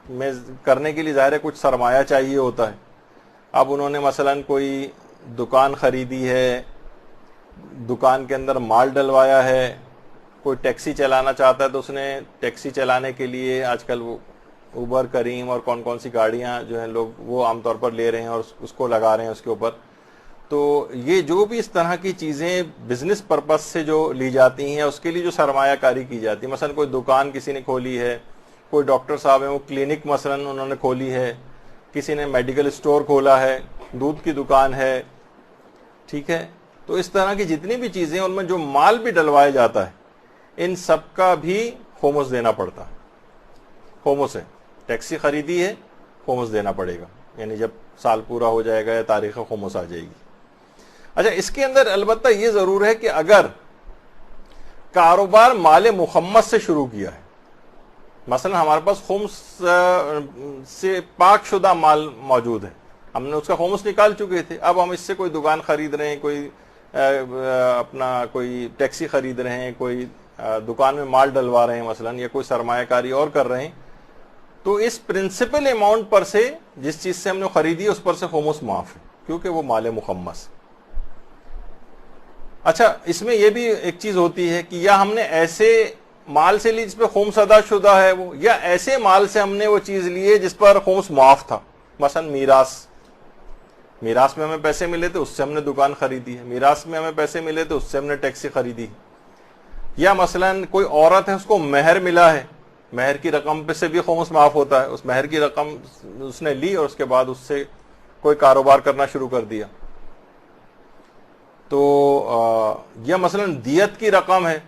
میں کرنے کے لیے ظاہر ہے کچھ سرمایہ چاہیے ہوتا ہے. اب انہوں نے مثلا کوئی دکان خریدی ہے، دکان کے اندر مال ڈلوایا ہے، کوئی ٹیکسی چلانا چاہتا ہے تو اس نے ٹیکسی چلانے کے لیے آج کل وہ اوبر، کریم اور کون کون سی گاڑیاں جو ہیں لوگ وہ عام طور پر لے رہے ہیں اور اس کو لگا رہے ہیں اس کے اوپر. تو یہ جو بھی اس طرح کی چیزیں بزنس پرپس سے جو لی جاتی ہیں، اس کے لیے جو سرمایہ کاری کی جاتی ہے، مثلا کوئی دکان کسی نے کھولی ہے، کوئی ڈاکٹر صاحب ہیں وہ کلینک مثلا انہوں نے کھولی ہے، کسی نے میڈیکل اسٹور کھولا ہے، دودھ کی دکان ہے، ٹھیک ہے. تو اس طرح کی جتنی بھی چیزیں ان میں جو مال بھی ڈلوایا جاتا ہے، ان سب کا بھی خمس دینا پڑتا ہے. خمس ہے، ٹیکسی خریدی ہے، خمس دینا پڑے گا، یعنی جب سال پورا ہو جائے گا یا تاریخ خمس آ جائے گی. اچھا، اس کے اندر البتہ یہ ضرور ہے کہ اگر کاروبار مال مخمس سے شروع کیا ہے، مثلا ہمارے پاس خمس سے پاک شدہ مال موجود ہے، ہم نے اس کا خمس نکال چکے تھے، اب ہم اس سے کوئی دکان خرید رہے ہیں، کوئی اپنا کوئی ٹیکسی خرید رہے ہیں، کوئی دکان میں مال ڈلوا رہے ہیں مثلا، یا کوئی سرمایہ کاری اور کر رہے ہیں، تو اس پرنسپل اماؤنٹ پر سے جس چیز سے ہم نے خریدی اس پر سے خمس معاف ہے، کیونکہ وہ مال مخمس. اچھا، اس میں یہ بھی ایک چیز ہوتی ہے کہ یا ہم نے ایسے مال سے لی جس پہ خمس ادا شدہ ہے وہ، یا ایسے مال سے ہم نے وہ چیز لی ہے جس پر خمس معاف تھا. مثلا میراث میں ہمیں پیسے ملے تھے، اس سے ہم نے دکان خریدی ہے، میراث میں ہمیں پیسے ملے تھے، اس سے ہم نے ٹیکسی خریدی. یا مثلا کوئی عورت ہے، اس کو مہر ملا ہے، مہر کی رقم پہ سے بھی خمس معاف ہوتا ہے، اس مہر کی رقم اس نے لی اور اس کے بعد اس سے کوئی کاروبار کرنا شروع کر دیا. تو یا مثلا دیت کی رقم ہے،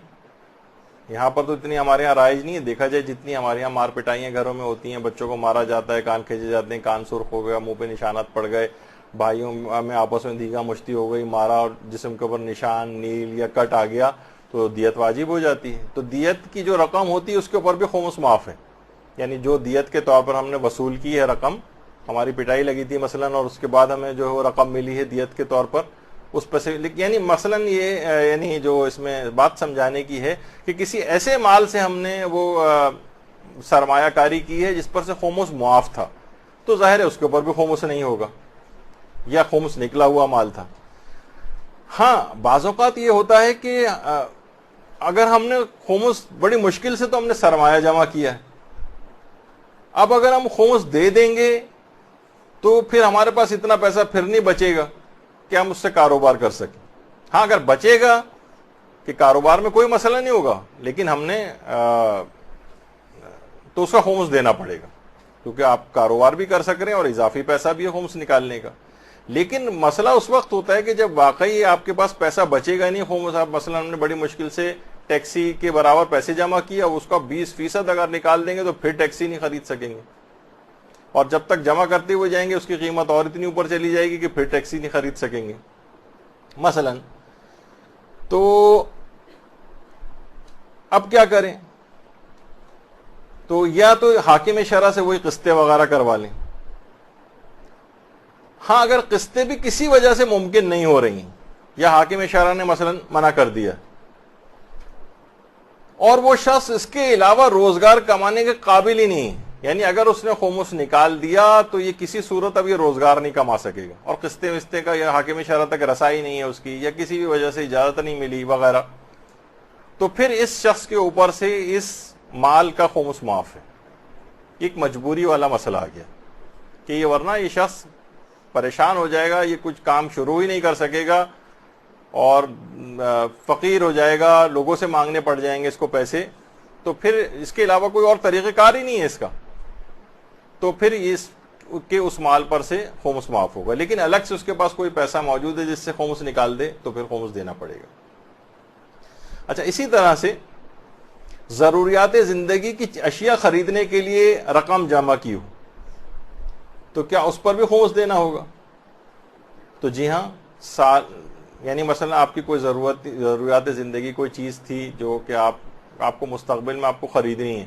یہاں پر تو اتنی ہمارے یہاں رائج نہیں ہے، دیکھا جائے جتنی ہمارے یہاں مار پٹائیاں گھروں میں ہوتی ہیں، بچوں کو مارا جاتا ہے، کان کھینچے جاتے ہیں، کان سرخ ہو گیا، منہ پہ نشانات پڑ گئے، بھائیوں میں آپس میں دیگا مشتی ہو گئی، مارا اور جسم کے اوپر نشان، نیل یا کٹ آ گیا تو دیت واجب ہو جاتی ہے. تو دیت کی جو رقم ہوتی ہے اس کے اوپر بھی خمس معاف ہے، یعنی جو دیت کے طور پر ہم نے وصول کی ہے رقم، ہماری پٹائی لگی تھی مثلا اور اس کے بعد ہمیں جو رقم ملی ہے دیت کے طور پر، اس پر سے، یعنی مثلا یہ یعنی جو اس میں بات سمجھانے کی ہے کہ کسی ایسے مال سے ہم نے وہ سرمایہ کاری کی ہے جس پر سے خمس معاف تھا، تو ظاہر ہے اس کے اوپر بھی خمس نہیں ہوگا، یا خمس نکلا ہوا مال تھا. ہاں، بعض اوقات یہ ہوتا ہے کہ اگر ہم نے خمس بڑی مشکل سے تو ہم نے سرمایہ جمع کیا ہے، اب اگر ہم خمس دے دیں گے تو پھر ہمارے پاس اتنا پیسہ پھر نہیں بچے گا کہ ہم اس سے کاروبار کر سکیں. ہاں، اگر بچے گا کہ کاروبار میں کوئی مسئلہ نہیں ہوگا، لیکن ہم نے تو اس کا خمس دینا پڑے گا، کیونکہ آپ کاروبار بھی کر سک رہے ہیں اور اضافی پیسہ بھی ہے خمس نکالنے کا. لیکن مسئلہ اس وقت ہوتا ہے کہ جب واقعی آپ کے پاس پیسہ بچے گا نہیں، خمس آپ مثلا ہم نے بڑی مشکل سے ٹیکسی کے برابر پیسے جمع کیا، اس کا 20% اگر نکال دیں گے تو پھر ٹیکسی نہیں خرید سکیں گے، اور جب تک جمع کرتے ہوئے جائیں گے اس کی قیمت اور اتنی اوپر چلی جائے گی کہ پھر ٹیکسی نہیں خرید سکیں گے مثلا. تو اب کیا کریں؟ تو یا تو حاکم شرع سے وہی قسطیں وغیرہ کروا لیں، ہاں اگر قسطیں بھی کسی وجہ سے ممکن نہیں ہو رہی ہیں یا حاکم شرع نے مثلا منع کر دیا اور وہ شخص اس کے علاوہ روزگار کمانے کے قابل ہی نہیں ہے، یعنی اگر اس نے خمس نکال دیا تو یہ کسی صورت اب یہ روزگار نہیں کما سکے گا اور قسطیں وسطے کا یا حاکم شرع تک رسائی نہیں ہے اس کی یا کسی بھی وجہ سے اجازت نہیں ملی وغیرہ، تو پھر اس شخص کے اوپر سے اس مال کا خمس معاف ہے۔ ایک مجبوری والا مسئلہ آ گیا کہ یہ ورنہ یہ شخص پریشان ہو جائے گا، یہ کچھ کام شروع ہی نہیں کر سکے گا اور فقیر ہو جائے گا، لوگوں سے مانگنے پڑ جائیں گے اس کو پیسے، تو پھر اس کے علاوہ کوئی اور طریقہ کار ہی نہیں ہے اس کا، تو پھر اس کے اس مال پر سے خمس معاف ہوگا۔ لیکن الگ سے اس کے پاس کوئی پیسہ موجود ہے جس سے خمس نکال دے تو پھر خمس دینا پڑے گا۔ اچھا، اسی طرح سے ضروریات زندگی کی اشیاء خریدنے کے لیے رقم جمع کی ہو تو کیا اس پر بھی خمس دینا ہوگا؟ تو جی ہاں، یعنی مثلا آپ کی کوئی ضروریات زندگی کوئی چیز تھی جو کہ آپ کو مستقبل میں آپ کو خریدنی ہے،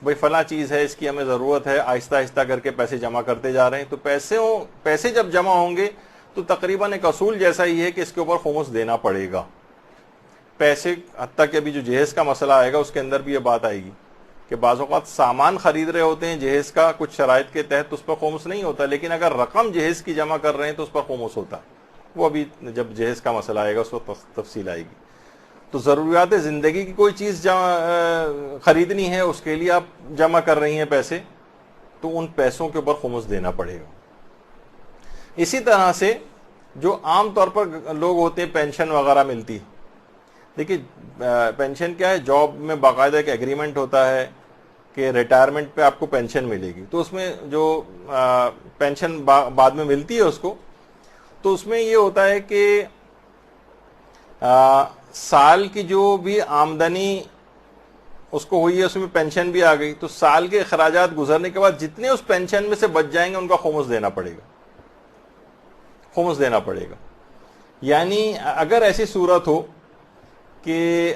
بھئی فلاں چیز ہے، اس کی ہمیں ضرورت ہے، آہستہ آہستہ کر کے پیسے جمع کرتے جا رہے ہیں، تو پیسے جب جمع ہوں گے تو تقریباً ایک اصول جیسا ہی ہے کہ اس کے اوپر خمس دینا پڑے گا۔ پیسے حتیٰ کہ ابھی جو جہیز کا مسئلہ آئے گا اس کے اندر بھی یہ بات آئے گی کہ بعض اوقات سامان خرید رہے ہوتے ہیں جہیز کا کچھ شرائط کے تحت، اس پر خمس نہیں ہوتا، لیکن اگر رقم جہیز کی جمع کر رہے ہیں تو اس پر خمس ہوتا ہے۔ وہ ابھی جب جہیز کا مسئلہ آئے گا اس وقت تفصیل آئے گی۔ تو ضروریات زندگی کی کوئی چیز خریدنی ہے، اس کے لیے آپ جمع کر رہی ہیں پیسے، تو ان پیسوں کے اوپر خمس دینا پڑے گا۔ اسی طرح سے جو عام طور پر لوگ ہوتے ہیں پینشن وغیرہ ملتی، دیکھیے پینشن کیا ہے، جاب میں باقاعدہ ایک ایگریمنٹ ہوتا ہے کہ ریٹائرمنٹ پہ آپ کو پینشن ملے گی، تو اس میں جو پینشن بعد میں ملتی ہے اس کو، تو اس میں یہ ہوتا ہے کہ سال کی جو بھی آمدنی اس کو ہوئی ہے اس میں پینشن بھی آ گئی، تو سال کے اخراجات گزرنے کے بعد جتنے اس پینشن میں سے بچ جائیں گے ان کا خمس دینا پڑے گا، خمس دینا پڑے گا۔ یعنی اگر ایسی صورت ہو کہ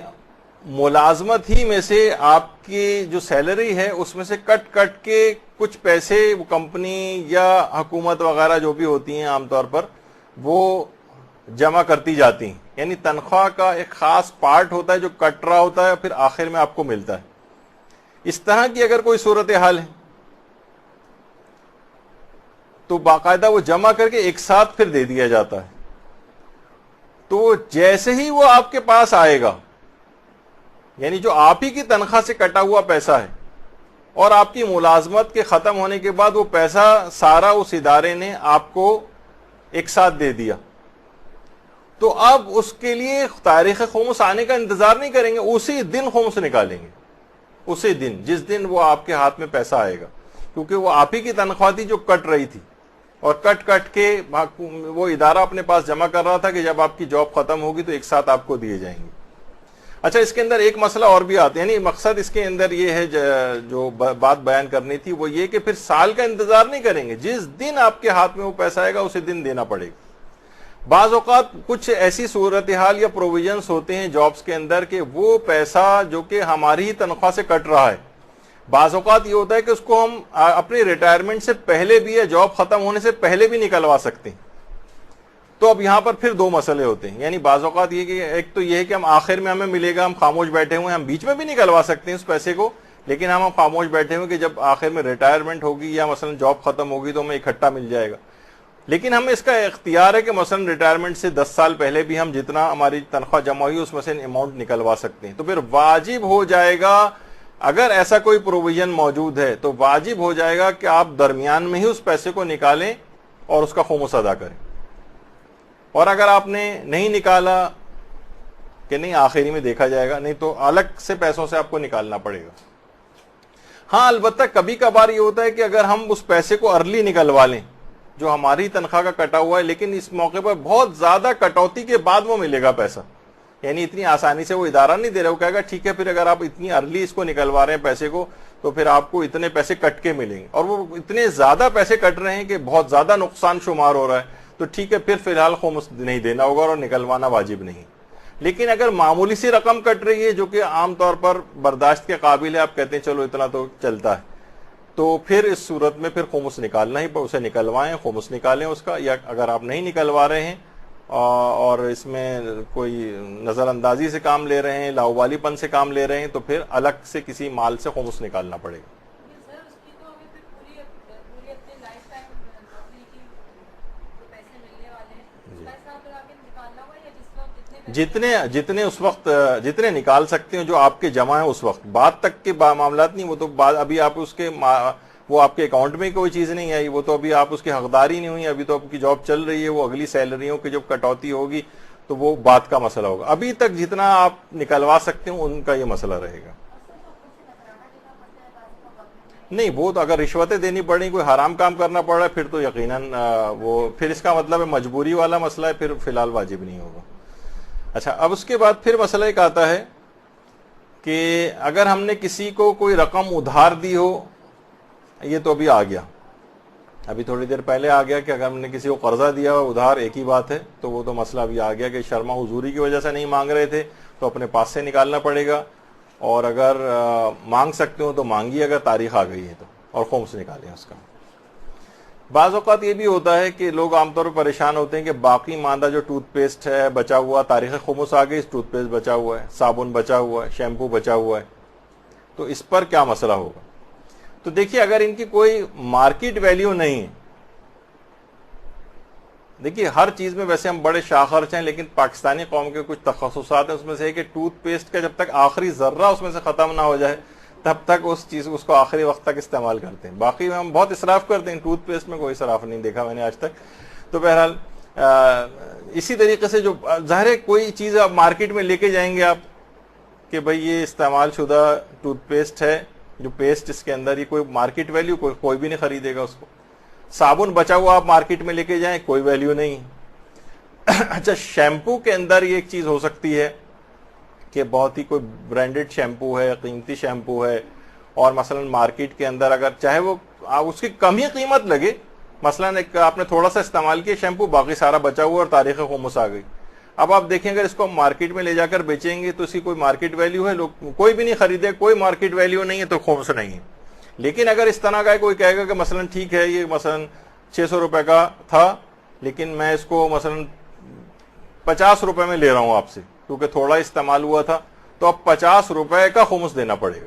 ملازمت ہی میں سے آپ کی جو سیلری ہے اس میں سے کٹ کے کچھ پیسے وہ کمپنی یا حکومت وغیرہ جو بھی ہوتی ہیں عام طور پر وہ جمع کرتی جاتی ہیں، یعنی تنخواہ کا ایک خاص پارٹ ہوتا ہے جو کٹ رہا ہوتا ہے پھر آخر میں آپ کو ملتا ہے۔ اس طرح کی اگر کوئی صورتحال ہے تو باقاعدہ وہ جمع کر کے ایک ساتھ پھر دے دیا جاتا ہے، تو جیسے ہی وہ آپ کے پاس آئے گا، یعنی جو آپ ہی کی تنخواہ سے کٹا ہوا پیسہ ہے اور آپ کی ملازمت کے ختم ہونے کے بعد وہ پیسہ سارا اس ادارے نے آپ کو ایک ساتھ دے دیا، تو اب اس کے لیے تاریخ خمس آنے کا انتظار نہیں کریں گے، اسی دن خمس نکالیں گے، اسی دن جس دن وہ آپ کے ہاتھ میں پیسہ آئے گا، کیونکہ وہ آپ ہی کی تنخواہ تھی جو کٹ رہی تھی اور کٹ کے وہ ادارہ اپنے پاس جمع کر رہا تھا کہ جب آپ کی جاب ختم ہوگی تو ایک ساتھ آپ کو دیے جائیں گے۔ اچھا، اس کے اندر ایک مسئلہ اور بھی آتا ہے، یعنی مقصد اس کے اندر یہ ہے جو بات بیان کرنی تھی وہ یہ کہ پھر سال کا انتظار نہیں کریں گے، جس دن آپ کے ہاتھ میں وہ پیسہ آئے گا اسی دن دینا پڑے گا۔ بعض اوقات کچھ ایسی صورتحال یا پروویژنس ہوتے ہیں جابس کے اندر کہ وہ پیسہ جو کہ ہماری ہی تنخواہ سے کٹ رہا ہے، بعض اوقات یہ ہوتا ہے کہ اس کو ہم اپنی ریٹائرمنٹ سے پہلے بھی یا جاب ختم ہونے سے پہلے بھی نکلوا سکتے ہیں۔ تو اب یہاں پر پھر دو مسئلے ہوتے ہیں، یعنی بعض اوقات یہ کہ ایک تو یہ ہے کہ ہم آخر میں ہمیں ملے گا، ہم خاموش بیٹھے ہوئے ہیں، ہم بیچ میں بھی نکلوا سکتے ہیں اس پیسے کو، لیکن ہم خاموش بیٹھے ہوئے کہ جب آخر میں ریٹائرمنٹ ہوگی یا مثلا جاب ختم ہوگی تو ہمیں اکٹھا مل جائے گا۔ لیکن ہمیں اس کا اختیار ہے کہ مثلا ریٹائرمنٹ سے 10 سال پہلے بھی ہم جتنا ہماری تنخواہ جمع ہوئی اس میں سے اماؤنٹ نکلوا سکتے ہیں۔ تو پھر واجب ہو جائے گا، اگر ایسا کوئی پروویژن موجود ہے تو واجب ہو جائے گا کہ آپ درمیان میں ہی اس پیسے کو نکالیں اور اس کا خمس ادا کریں، اور اگر آپ نے نہیں نکالا کہ نہیں آخری میں دیکھا جائے گا، نہیں تو الگ سے پیسوں سے آپ کو نکالنا پڑے گا۔ ہاں البتہ کبھی کبھار یہ ہوتا ہے کہ اگر ہم اس پیسے کو ارلی نکلوا لیں جو ہماری تنخواہ کا کٹا ہوا ہے، لیکن اس موقع پر بہت زیادہ کٹوتی کے بعد وہ ملے گا پیسہ، یعنی اتنی آسانی سے وہ ادارہ نہیں دے رہا، وہ کہے گا ٹھیک ہے پھر اگر آپ اتنی ارلی اس کو نکلوا رہے ہیں پیسے کو تو پھر آپ کو اتنے پیسے کٹ کے ملیں گے، اور وہ اتنے زیادہ پیسے کٹ رہے ہیں کہ بہت زیادہ نقصان شمار ہو رہا ہے، تو ٹھیک ہے پھر فی الحال خمس نہیں دینا ہوگا اور نکلوانا واجب نہیں۔ لیکن اگر معمولی سی رقم کٹ رہی ہے جو کہ عام طور پر برداشت کے قابل ہے، آپ کہتے ہیں چلو اتنا تو چلتا ہے، تو پھر اس صورت میں پھر خمس نکالنا ہی، اسے نکلوائیں، خمس نکالیں اس کا. یا اگر آپ نہیں نکلوا رہے ہیں اور اس میں کوئی نظر اندازی سے کام لے رہے ہیں، لاوالی پن سے کام لے رہے ہیں، تو پھر الگ سے کسی مال سے خمس نکالنا پڑے گا. جتنے اس وقت جتنے نکال سکتے ہیں جو آپ کے جمع ہیں اس وقت، بعد تک کے معاملات نہیں. وہ تو ابھی آپ اس کے وہ آپ کے اکاؤنٹ میں کوئی چیز نہیں آئی، وہ تو ابھی آپ اس کی حقداری نہیں ہوئی، ابھی تو آپ کی جاب چل رہی ہے. وہ اگلی سیلریوں کی جب کٹوتی ہوگی تو وہ بات کا مسئلہ ہوگا. ابھی تک جتنا آپ نکلوا سکتے ہیں ان کا یہ مسئلہ رہے گا. نہیں، وہ تو اگر رشوتیں دینی پڑیں، کوئی حرام کام کرنا پڑ رہا ہے، پھر تو یقیناً وہ پھر اس کا مطلب ہے مجبوری والا مسئلہ ہے، پھر فی الحال واجب نہیں ہوگا. اچھا، اب اس کے بعد پھر مسئلہ ایک آتا ہے کہ اگر ہم نے کسی کو کوئی رقم ادھار دی ہو، یہ تو ابھی آ گیا، ابھی تھوڑی دیر پہلے آ گیا کہ اگر ہم نے کسی کو قرضہ دیا ہو ادھار، ایک ہی بات ہے، تو وہ تو مسئلہ ابھی آ گیا کہ شرما حضوری کی وجہ سے نہیں مانگ رہے تھے تو اپنے پاس سے نکالنا پڑے گا، اور اگر مانگ سکتے ہو تو مانگیے اگر تاریخ آ گئی ہے تو، اور خمس نکالیں اس کا. بعض اوقات یہ بھی ہوتا ہے کہ لوگ عام طور پر پریشان ہوتے ہیں کہ باقی ماندہ جو ٹوتھ پیسٹ ہے بچا ہوا، تاریخ خمس آ گئی، ٹوتھ پیسٹ بچا ہوا ہے، صابن بچا ہوا ہے، شیمپو بچا ہوا ہے، تو اس پر کیا مسئلہ ہوگا؟ تو دیکھیے، اگر ان کی کوئی مارکیٹ ویلیو نہیں ہے، دیکھیے ہر چیز میں ویسے ہم بڑے شاخرچ ہیں، لیکن پاکستانی قوم کے کچھ تخصصات ہیں، اس میں سے ہے کہ ٹوتھ پیسٹ کا جب تک آخری ذرہ اس میں سے ختم نہ ہو جائے تب تک اس کو آخری وقت تک استعمال کرتے ہیں. باقی میں ہم بہت اسراف کرتے ہیں، ٹوتھ پیسٹ میں کوئی اسراف نہیں دیکھا میں نے آج تک. تو بہرحال اسی طریقے سے جو ظاہر ہے کوئی چیز آپ مارکیٹ میں لے کے جائیں گے آپ کہ بھئی یہ استعمال شدہ ٹوتھ پیسٹ ہے، جو پیسٹ اس کے اندر، یہ کوئی مارکیٹ ویلیو کوئی بھی نہیں خریدے گا اس کو. صابن بچا ہوا آپ مارکیٹ میں لے کے جائیں، کوئی ویلیو نہیں. اچھا، شیمپو کے اندر یہ ایک چیز ہو سکتی ہے کہ بہت ہی کوئی برانڈڈ شیمپو ہے، قیمتی شیمپو ہے، اور مثلا مارکیٹ کے اندر اگر چاہے وہ اس کی کم ہی قیمت لگے، مثلا آپ نے تھوڑا سا استعمال کیا شیمپو، باقی سارا بچا ہوا اور تاریخ خمس آ گئی. اب آپ دیکھیں اگر اس کو مارکیٹ میں لے جا کر بیچیں گے تو اس کی کوئی مارکیٹ ویلیو ہے؟ لوگ کوئی بھی نہیں خریدے، کوئی مارکیٹ ویلیو نہیں ہے تو خمس نہیں ہے. لیکن اگر اس طرح کا کوئی کہے گا کہ مثلا ٹھیک ہے یہ مثلا 600 روپے کا تھا لیکن میں اس کو مثلا 50 روپے میں لے رہا ہوں آپ سے کیونکہ تھوڑا استعمال ہوا تھا، تو اب 50 روپے کا خمس دینا پڑے گا.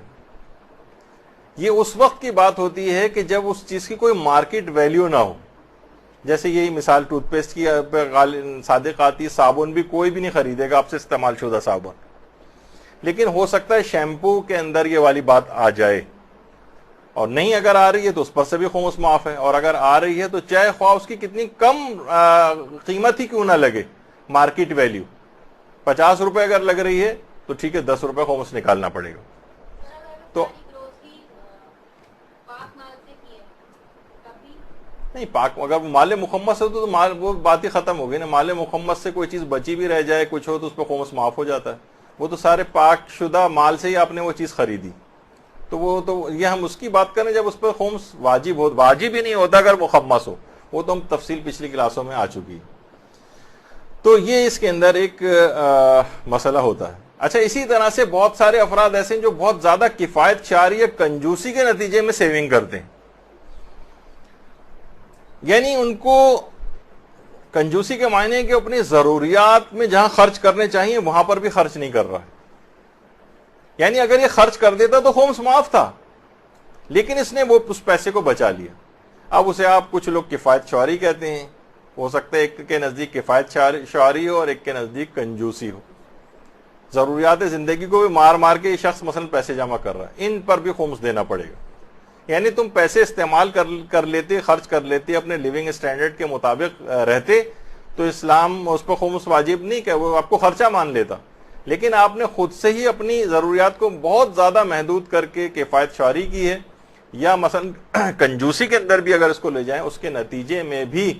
یہ اس وقت کی بات ہوتی ہے کہ جب اس چیز کی کوئی مارکیٹ ویلیو نہ ہو. جیسے یہی مثال ٹوتھ پیسٹ کی صادق آتی، صابن بھی کوئی بھی نہیں خریدے گا آپ سے استعمال شدہ صابن، لیکن ہو سکتا ہے شیمپو کے اندر یہ والی بات آ جائے، اور نہیں اگر آ رہی ہے تو اس پر سے بھی خمس معاف ہے، اور اگر آ رہی ہے تو چاہے خواہ اس کی کتنی کم قیمت ہی کیوں نہ لگے، مارکیٹ ویلیو 50 روپے اگر لگ رہی ہے تو ٹھیک ہے 10 روپے خمس نکالنا پڑے گا. تو نہیں، پاک اگر مال مخمس ہو تو وہ بات ہی ختم ہو گئی نا. مال مخمس سے کوئی چیز بچی بھی رہ جائے کچھ ہو تو اس پہ خمس معاف ہو جاتا ہے. وہ تو سارے پاک شدہ مال سے ہی آپ نے وہ چیز خریدی، تو وہ تو یہ ہم اس کی بات کریں جب اس پہ خمس واجب ہو. واجب ہی نہیں ہوتا اگر مخمس ہو، وہ تو ہم تفصیل پچھلی کلاسوں میں آ چکی. تو یہ اس کے اندر ایک مسئلہ ہوتا ہے. اچھا، اسی طرح سے بہت سارے افراد ایسے ہیں جو بہت زیادہ کفایت شعاری یا کنجوسی کے نتیجے میں سیونگ کرتے ہیں. یعنی ان کو کنجوسی کے معنی ہے کہ اپنی ضروریات میں جہاں خرچ کرنے چاہیے وہاں پر بھی خرچ نہیں کر رہا ہے. یعنی اگر یہ خرچ کر دیتا تو خمس معاف تھا، لیکن اس نے وہ اس پیسے کو بچا لیا. اب اسے آپ کچھ لوگ کفایت شعاری کہتے ہیں. ہو سکتا ہے ایک کے نزدیک کفایت شعاری ہو اور ایک کے نزدیک کنجوسی ہو. ضروریات زندگی کو بھی مار مار کے یہ شخص مثلا پیسے جمع کر رہا ہے، ان پر بھی خمس دینا پڑے گا. یعنی تم پیسے استعمال کر لیتے، خرچ کر لیتے، اپنے لیونگ اسٹینڈرڈ کے مطابق رہتے تو اسلام اس پر خمس واجب نہیں کہ وہ آپ کو خرچہ مان لیتا، لیکن آپ نے خود سے ہی اپنی ضروریات کو بہت زیادہ محدود کر کے کفایت شعاری کی ہے، یا مثلا کنجوسی کے اندر بھی اگر اس کو لے جائیں اس کے نتیجے میں بھی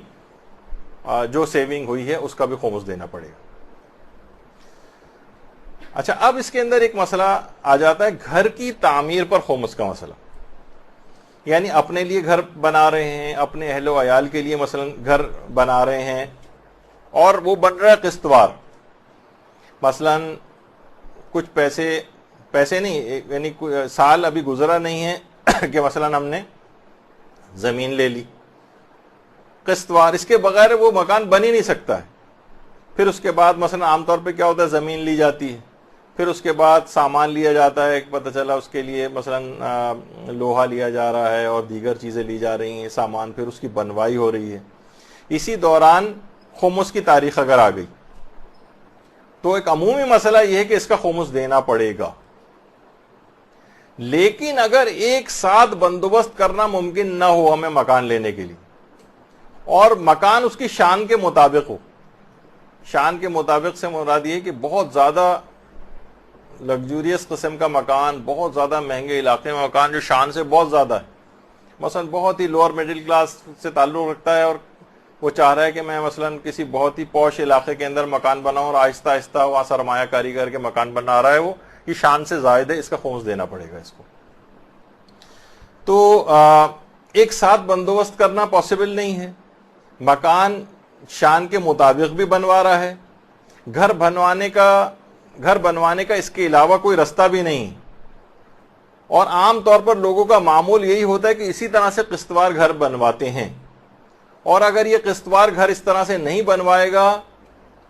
جو سیونگ ہوئی ہے اس کا بھی خمس دینا پڑے گا. اچھا، اب اس کے اندر ایک مسئلہ آ جاتا ہے گھر کی تعمیر پر خمس کا مسئلہ. یعنی اپنے لیے گھر بنا رہے ہیں، اپنے اہل و عیال کے لیے مثلا گھر بنا رہے ہیں اور وہ بن رہا ہے قسط وار. مثلا کچھ پیسے نہیں، یعنی سال ابھی گزرا نہیں ہے کہ مثلا ہم نے زمین لے لی قسط وار، اس کے بغیر وہ مکان بن ہی نہیں سکتا ہے. پھر اس کے بعد مثلا عام طور پہ کیا ہوتا ہے، زمین لی جاتی ہے، پھر اس کے بعد سامان لیا جاتا ہے، پتہ چلا اس کے لیے مثلا لوہا لیا جا رہا ہے اور دیگر چیزیں لی جا رہی ہیں، سامان، پھر اس کی بنوائی ہو رہی ہے. اسی دوران خمس کی تاریخ اگر آ گئی تو ایک عمومی مسئلہ یہ ہے کہ اس کا خمس دینا پڑے گا. لیکن اگر ایک ساتھ بندوبست کرنا ممکن نہ ہو ہمیں مکان لینے کے لیے، اور مکان اس کی شان کے مطابق ہو، شان کے مطابق سے مراد یہ کہ بہت زیادہ لگزوریس قسم کا مکان، بہت زیادہ مہنگے علاقے میں مکان جو شان سے بہت زیادہ ہے، مثلا بہت ہی لوور مڈل کلاس سے تعلق رکھتا ہے اور وہ چاہ رہا ہے کہ میں مثلا کسی بہت ہی پوش علاقے کے اندر مکان بناؤں اور آہستہ آہستہ وہاں سرمایہ کاری کر کے مکان بنا رہا ہے، وہ یہ شان سے زائد ہے، اس کا خمس دینا پڑے گا اس کو. تو ایک ساتھ بندوبست کرنا پاسبل نہیں ہے. مکان شان کے مطابق بھی بنوا رہا ہے، گھر بنوانے کا اس کے علاوہ کوئی رستہ بھی نہیں. اور عام طور پر لوگوں کا معمول یہی ہوتا ہے کہ اسی طرح سے قسطوار گھر بنواتے ہیں، اور اگر یہ قسطوار گھر اس طرح سے نہیں بنوائے گا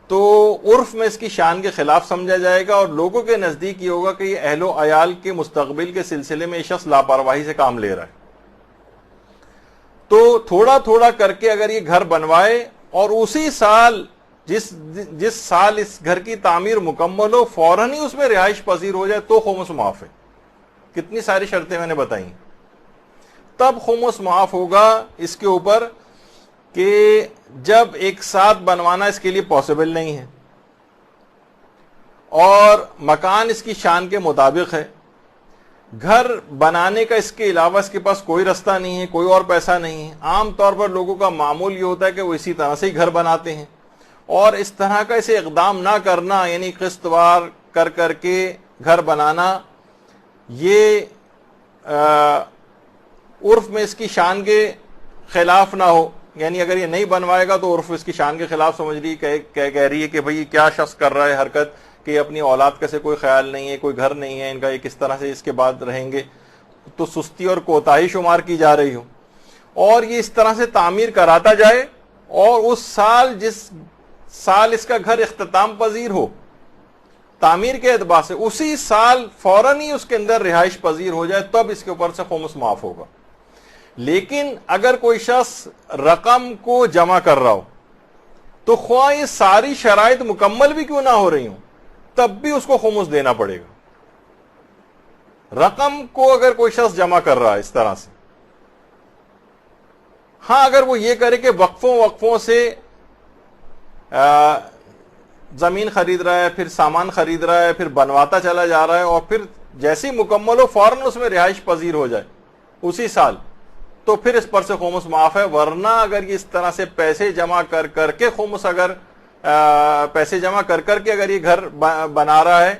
تو عرف میں اس کی شان کے خلاف سمجھا جائے گا، اور لوگوں کے نزدیک یہ ہوگا کہ یہ اہل و عیال کے مستقبل کے سلسلے میں یہ شخص لاپرواہی سے کام لے رہا ہے. تو تھوڑا تھوڑا کر کے اگر یہ گھر بنوائے اور اسی سال جس سال اس گھر کی تعمیر مکمل ہو فوراً ہی اس میں رہائش پذیر ہو جائے تو خمس معاف ہے. کتنی ساری شرطیں میں نے بتائی، تب خمس معاف ہوگا اس کے اوپر کہ جب ایک ساتھ بنوانا اس کے لیے پاسبل نہیں ہے اور مکان اس کی شان کے مطابق ہے، گھر بنانے کا اس کے علاوہ اس کے پاس کوئی رستہ نہیں ہے، کوئی اور پیسہ نہیں ہے. عام طور پر لوگوں کا معمول یہ ہوتا ہے کہ وہ اسی طرح سے ہی گھر بناتے ہیں، اور اس طرح کا اسے اقدام نہ کرنا، یعنی قسط وار کر کے گھر بنانا، یہ عرف میں اس کی شان کے خلاف نہ ہو. یعنی اگر یہ نہیں بنوائے گا تو عرف اس کی شان کے خلاف سمجھ رہی کہہ رہی ہے کہ بھئی کیا شخص کر رہا ہے حرکت کہ اپنی اولاد کا سے کوئی خیال نہیں ہے، کوئی گھر نہیں ہے ان کا، یہ کس طرح سے اس کے بعد رہیں گے، تو سستی اور کوتاہی شمار کی جا رہی ہو. اور یہ اس طرح سے تعمیر کراتا جائے اور اس سال جس سال اس کا گھر اختتام پذیر ہو تعمیر کے اعتبار سے، اسی سال فوراً ہی اس کے اندر رہائش پذیر ہو جائے، تب اس کے اوپر سے خمس معاف ہوگا. لیکن اگر کوئی شخص رقم کو جمع کر رہا ہو تو خواہ یہ ساری شرائط مکمل بھی کیوں نہ ہو رہی ہوں تب بھی اس کو خمس دینا پڑے گا. رقم کو اگر کوئی شخص جمع کر رہا ہے اس طرح سے، ہاں اگر وہ یہ کرے کہ وقفوں سے زمین خرید رہا ہے، پھر سامان خرید رہا ہے، پھر بنواتا چلا جا رہا ہے، اور پھر جیسے ہی مکمل ہو فوراً اس میں رہائش پذیر ہو جائے اسی سال، تو پھر اس پر سے خمس معاف ہے. ورنہ اگر یہ اس طرح سے پیسے جمع کر کے خمس، اگر پیسے جمع کر کے اگر یہ گھر بنا رہا ہے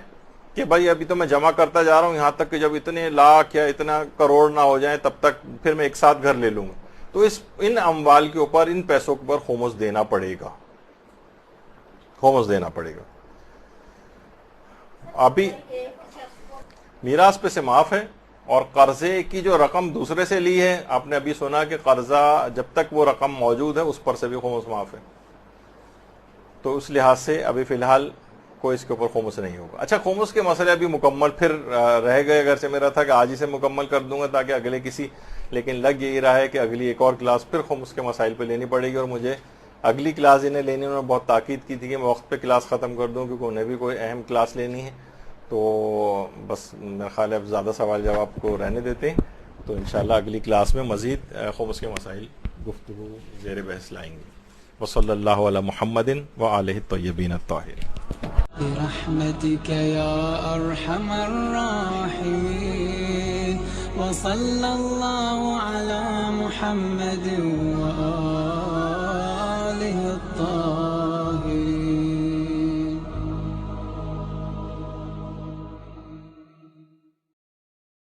کہ بھائی ابھی تو میں جمع کرتا جا رہا ہوں یہاں تک کہ جب اتنے لاکھ یا اتنا کروڑ نہ ہو جائیں تب تک پھر میں ایک ساتھ گھر لے لوں گا، تو ان اموال کے اوپر، ان پیسوں کے اوپر خمس دینا پڑے گا، خمس دینا پڑے گا. ابھی میراث پہ سے معاف ہے. اور قرضے کی جو رقم دوسرے سے لی ہے، آپ نے ابھی سنا کہ قرضہ جب تک وہ رقم موجود ہے اس پر سے بھی خمس معاف ہے، تو اس لحاظ سے ابھی فی الحال کوئی اس کے اوپر خمس نہیں ہوگا. اچھا، خمس کے مسئلے ابھی مکمل پھر رہ گئے. اگر سے میرا تھا کہ آج ہی سے مکمل کر دوں گا تاکہ اگلے لیکن لگ یہی رہا ہے کہ اگلی ایک اور کلاس پھر خمس کے مسائل پہ لینی پڑے گی، اور مجھے اگلی کلاس انہیں لینی، انہوں نے بہت تاکید کی تھی کہ میں وقت پہ کلاس ختم کر دوں کیونکہ انہیں بھی کوئی اہم کلاس لینی ہے. تو بس میرا خیال ہے اب زیادہ سوال جواب کو رہنے دیتے ہیں، تو انشاءاللہ اگلی کلاس میں مزید خمس کے مسائل گفتگو زیر بحث لائیں گے. وصلی اللہ علی محمد وآلہ الطیبین الطاہرین. برحمتك يا أرحم الراحمين وصلى الله على محمد وآله